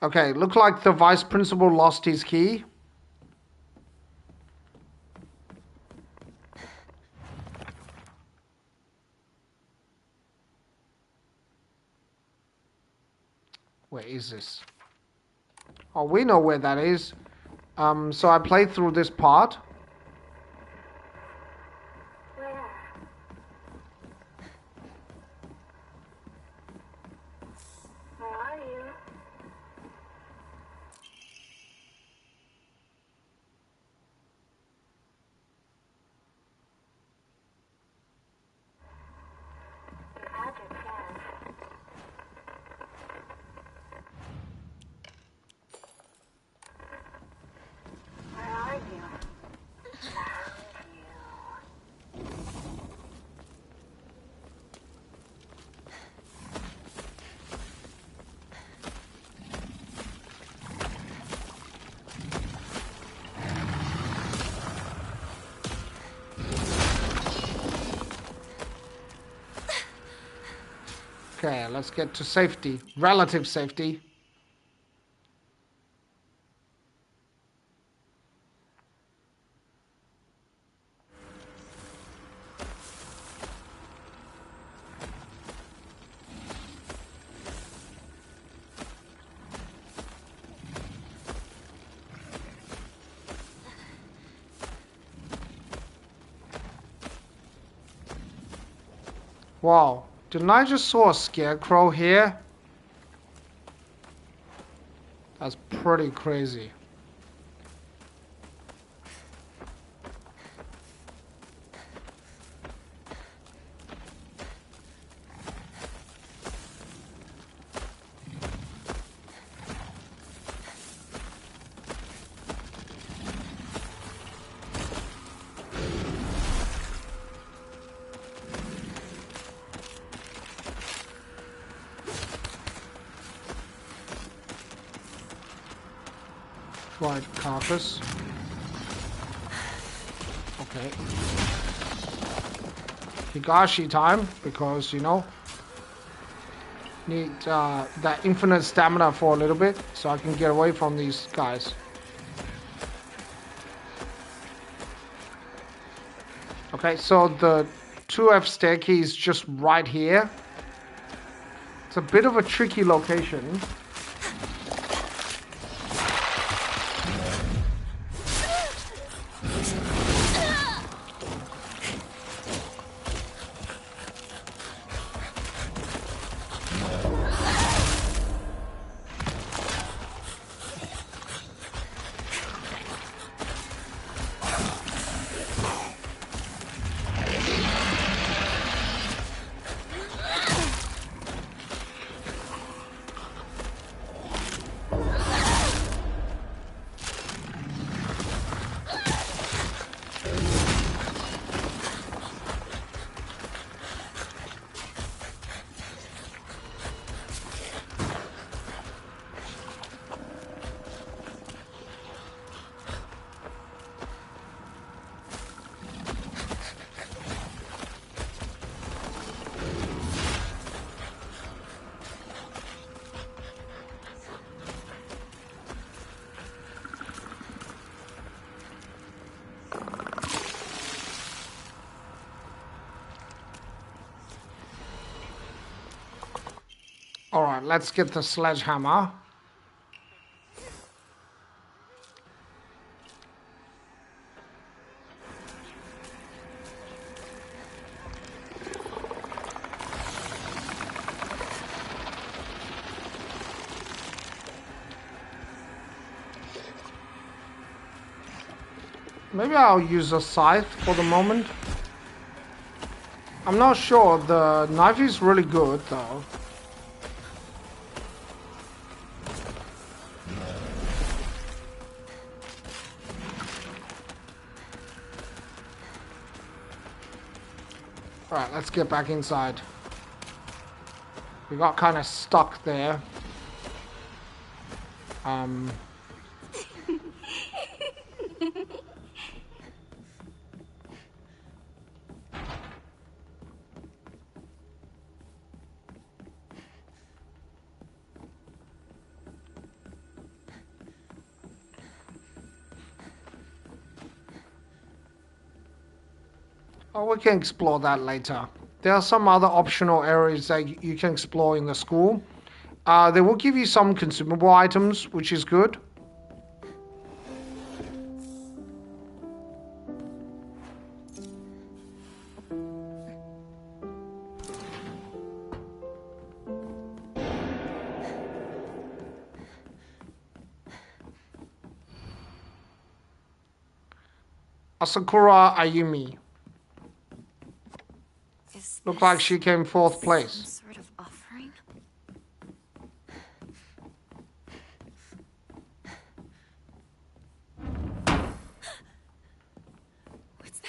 Okay, look like the vice principal lost his key. Where is this? Oh, we know where that is. So I played through this part. Okay, let's get to safety. Relative safety. Wow, didn't I just saw a scarecrow here? That's pretty crazy. Right, carcass. Okay. Higashi time, because, you know, need that infinite stamina for a little bit, so I can get away from these guys. Okay, so the 2F staircase is just right here. It's a bit of a tricky location. Alright, let's get the sledgehammer. Maybe I'll use a scythe for the moment. I'm not sure. The knife is really good though. Alright, let's get back inside. We got kind of stuck there. Oh, we can explore that later. There are some other optional areas that you can explore in the school. They will give you some consumable items, which is good. Asakura Ayumi. Looked like she came fourth place. Some sort of offering? What's that?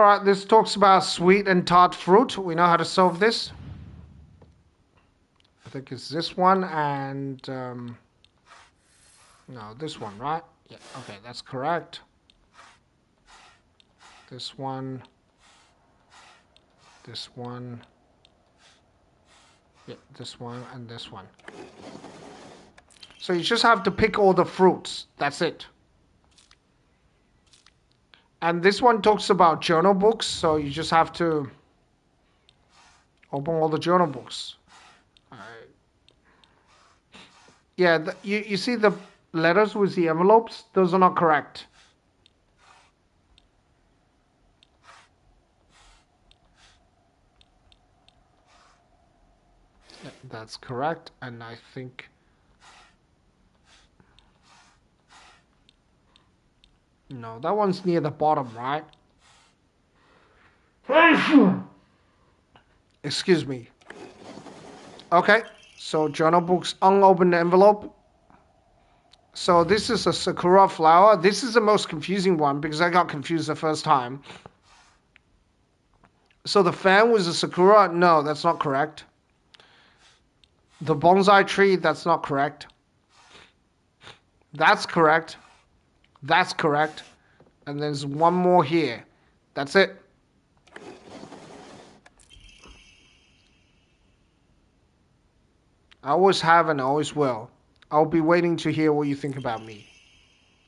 Alright, this talks about sweet and tart fruit. We know how to solve this. I think it's this one and... no, this one, right? Yeah, okay, that's correct. This one. This one. Yeah, this one and this one. So you just have to pick all the fruits. That's it. And this one talks about journal books, so you just have to open all the journal books. Alright. Yeah, you see the letters with the envelopes? Those are not correct. Yeah, that's correct, and I think... no, that one's near the bottom, right? Excuse me. Okay, so journal books, unopened envelope. So this is a sakura flower. This is the most confusing one because I got confused the first time. So the fan was a sakura? No, that's not correct. The bonsai tree, that's not correct. That's correct. That's correct. And there's one more here. That's it. I always have and always will. I'll be waiting to hear what you think about me.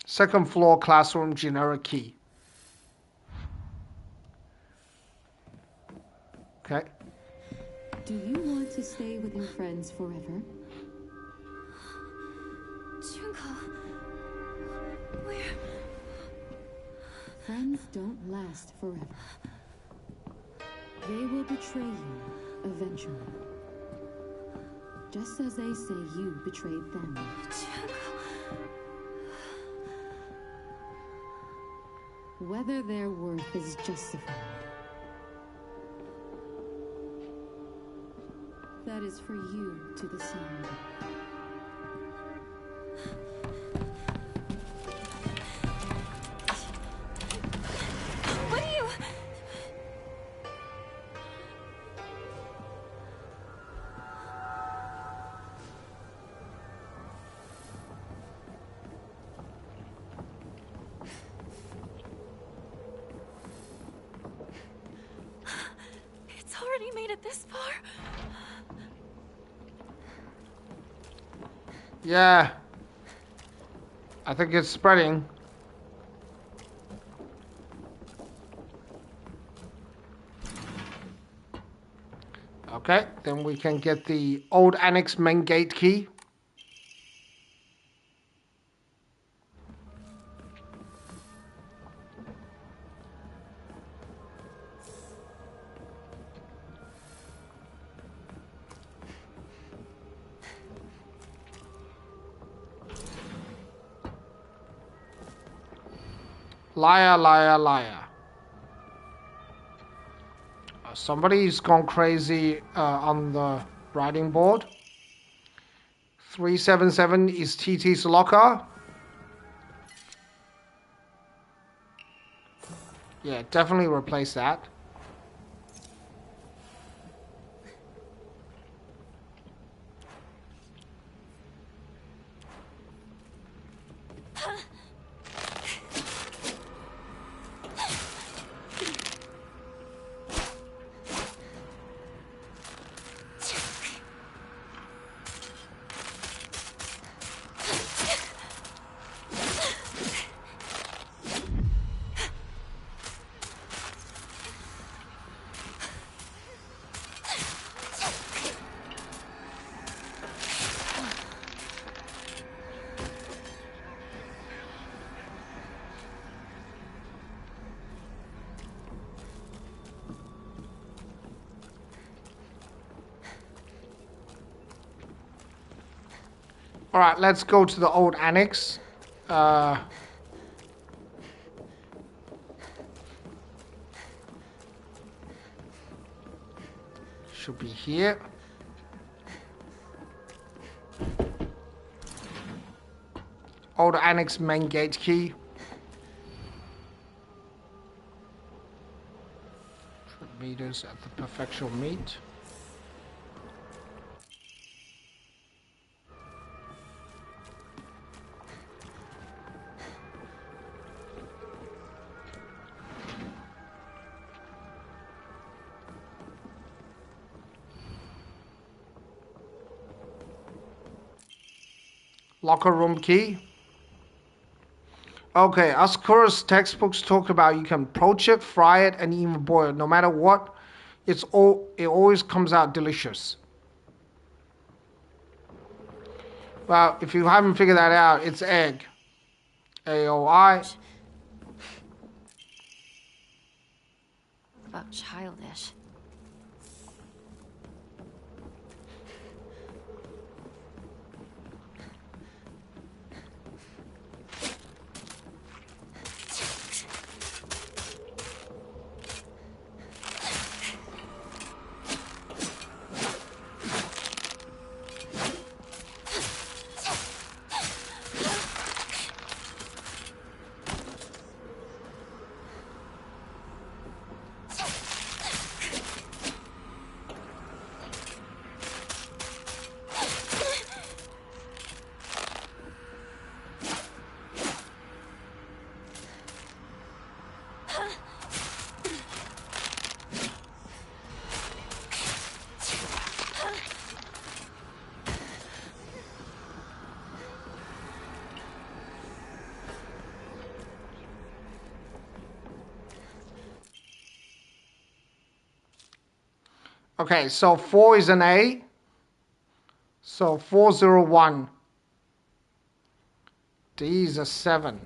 Second floor classroom generic key. Okay. Do you want to stay with your friends forever? Junko, where? Friends don't last forever. They will betray you eventually. Just as they say you betrayed them. Junko. Whether their worth is justified. That is for you to decide. What do you... It's already made it this far. Yeah. I think it's spreading. Okay, then we can get the old annex main gate key. Liar, liar, liar. Somebody's gone crazy on the writing board. 377 is TT's locker. Yeah, definitely replace that. Alright, let's go to the old annex. Should be here. Old annex main gate key. meters at the perfection meet. Locker room key. Okay, Asakura's textbooks talk about you can poach it, fry it, and even boil it. No matter what, it always comes out delicious. Well, if you haven't figured that out, it's egg. AOI. About childish. Okay, so 4 is an A. So 401. D is a 7.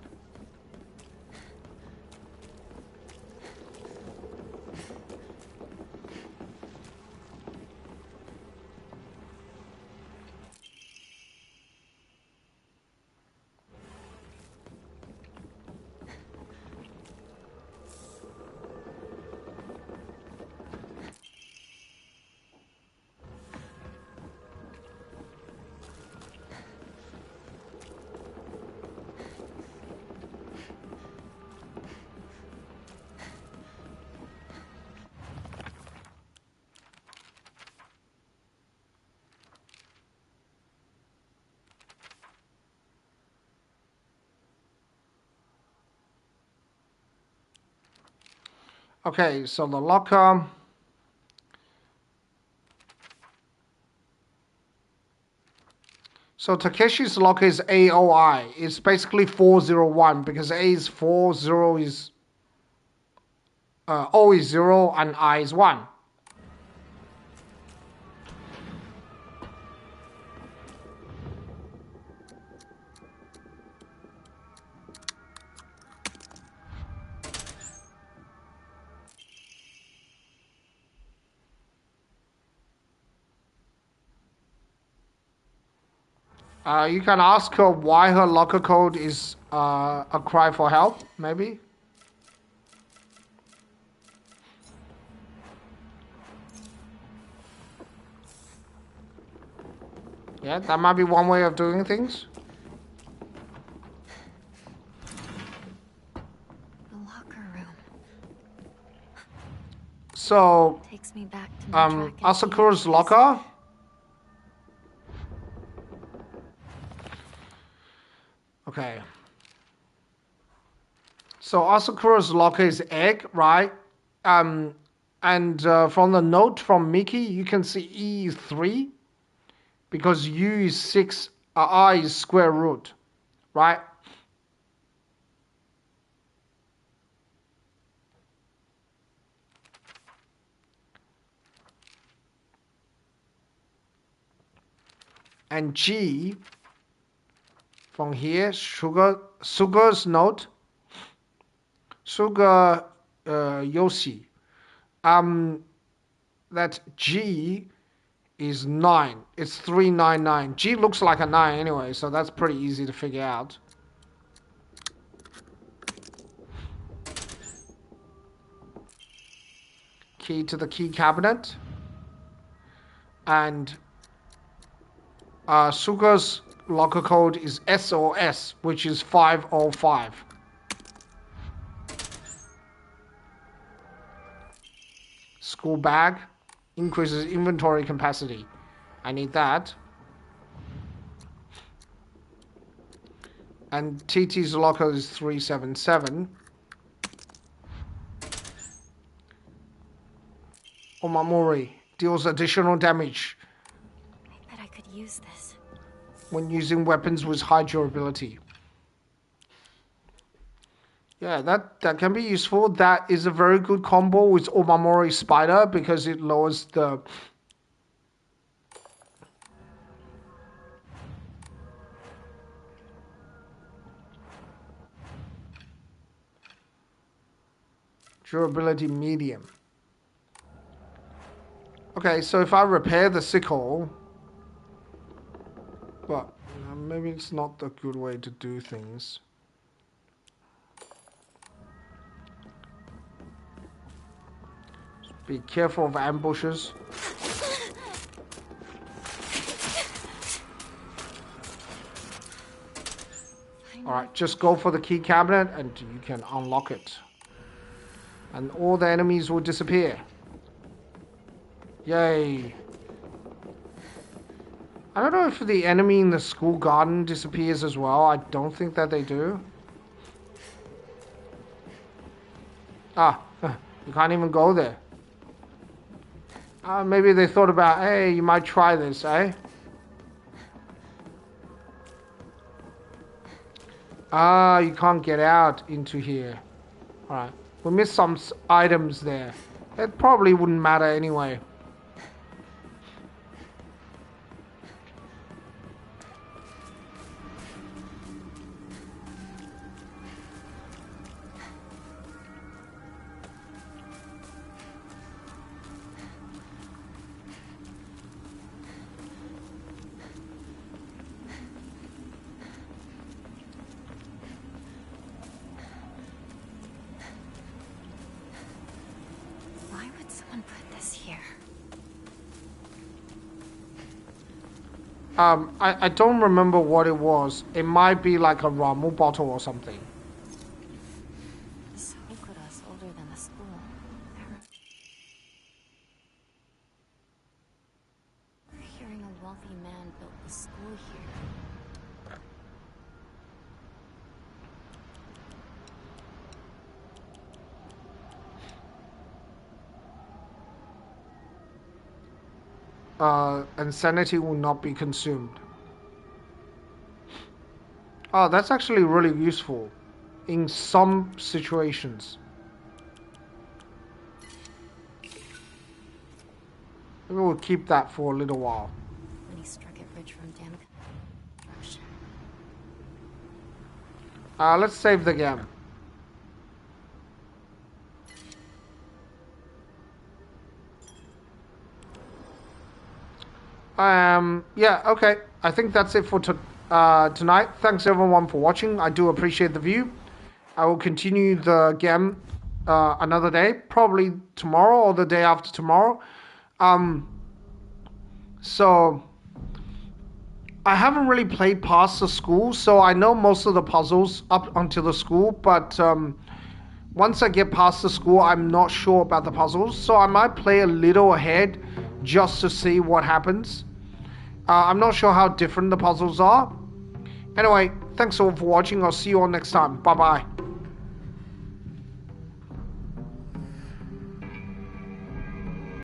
Okay, so the locker. So Takeshi's locker is AOI. It's basically 401 because A is 4, 0 is O is 0, and I is 1. You can ask her why her locker code is a cry for help, maybe. Yeah, that might be one way of doing things. The locker room. So, Takes me back to my track and Asakura's field locker. Okay. So Asakura's locker is egg, right? And from the note from Miki, you can see E is 3 because U is 6, I is square root, right? And G from here, Sugar's note, Sugar Yoshi. That G is 9. It's 399. G looks like a 9 anyway, so that's pretty easy to figure out. Key to the key cabinet. And Suga's locker code is SOS, which is 505. School bag. Increases inventory capacity. I need that. And TT's locker is 377. Omamori deals additional damage I bet I could use this. when using weapons with high durability. Yeah, that can be useful. That is a very good combo with Omamori Spider because it lowers the durability medium. Okay, so if I repair the sickle, but maybe it's not the good way to do things. Be careful of ambushes. Alright, just go for the key cabinet and you can unlock it. And all the enemies will disappear. Yay. I don't know if the enemy in the school garden disappears as well. I don't think that they do. Ah, you can't even go there. Maybe they thought about, hey, you might try this, eh? Ah, you can't get out into here. Alright, we missed some items there. It probably wouldn't matter anyway. I don't remember what it was. It might be like a Ramu bottle or something. Sakura's older than the school. We're hearing a wealthy man built the school here. And sanity will not be consumed. Oh, that's actually really useful in some situations. Maybe we'll keep that for a little while. When he struck it rich from damage. Let's save the game. Yeah, okay. I think that's it for tonight. Thanks everyone for watching. I do appreciate the view. I will continue the game another day, probably tomorrow or the day after tomorrow. So I haven't really played past the school, so I know most of the puzzles up until the school, but once I get past the school, I'm not sure about the puzzles, so I might play a little ahead just to see what happens. I'm not sure how different the puzzles are. Anyway, thanks all for watching. I'll see you all next time. Bye bye.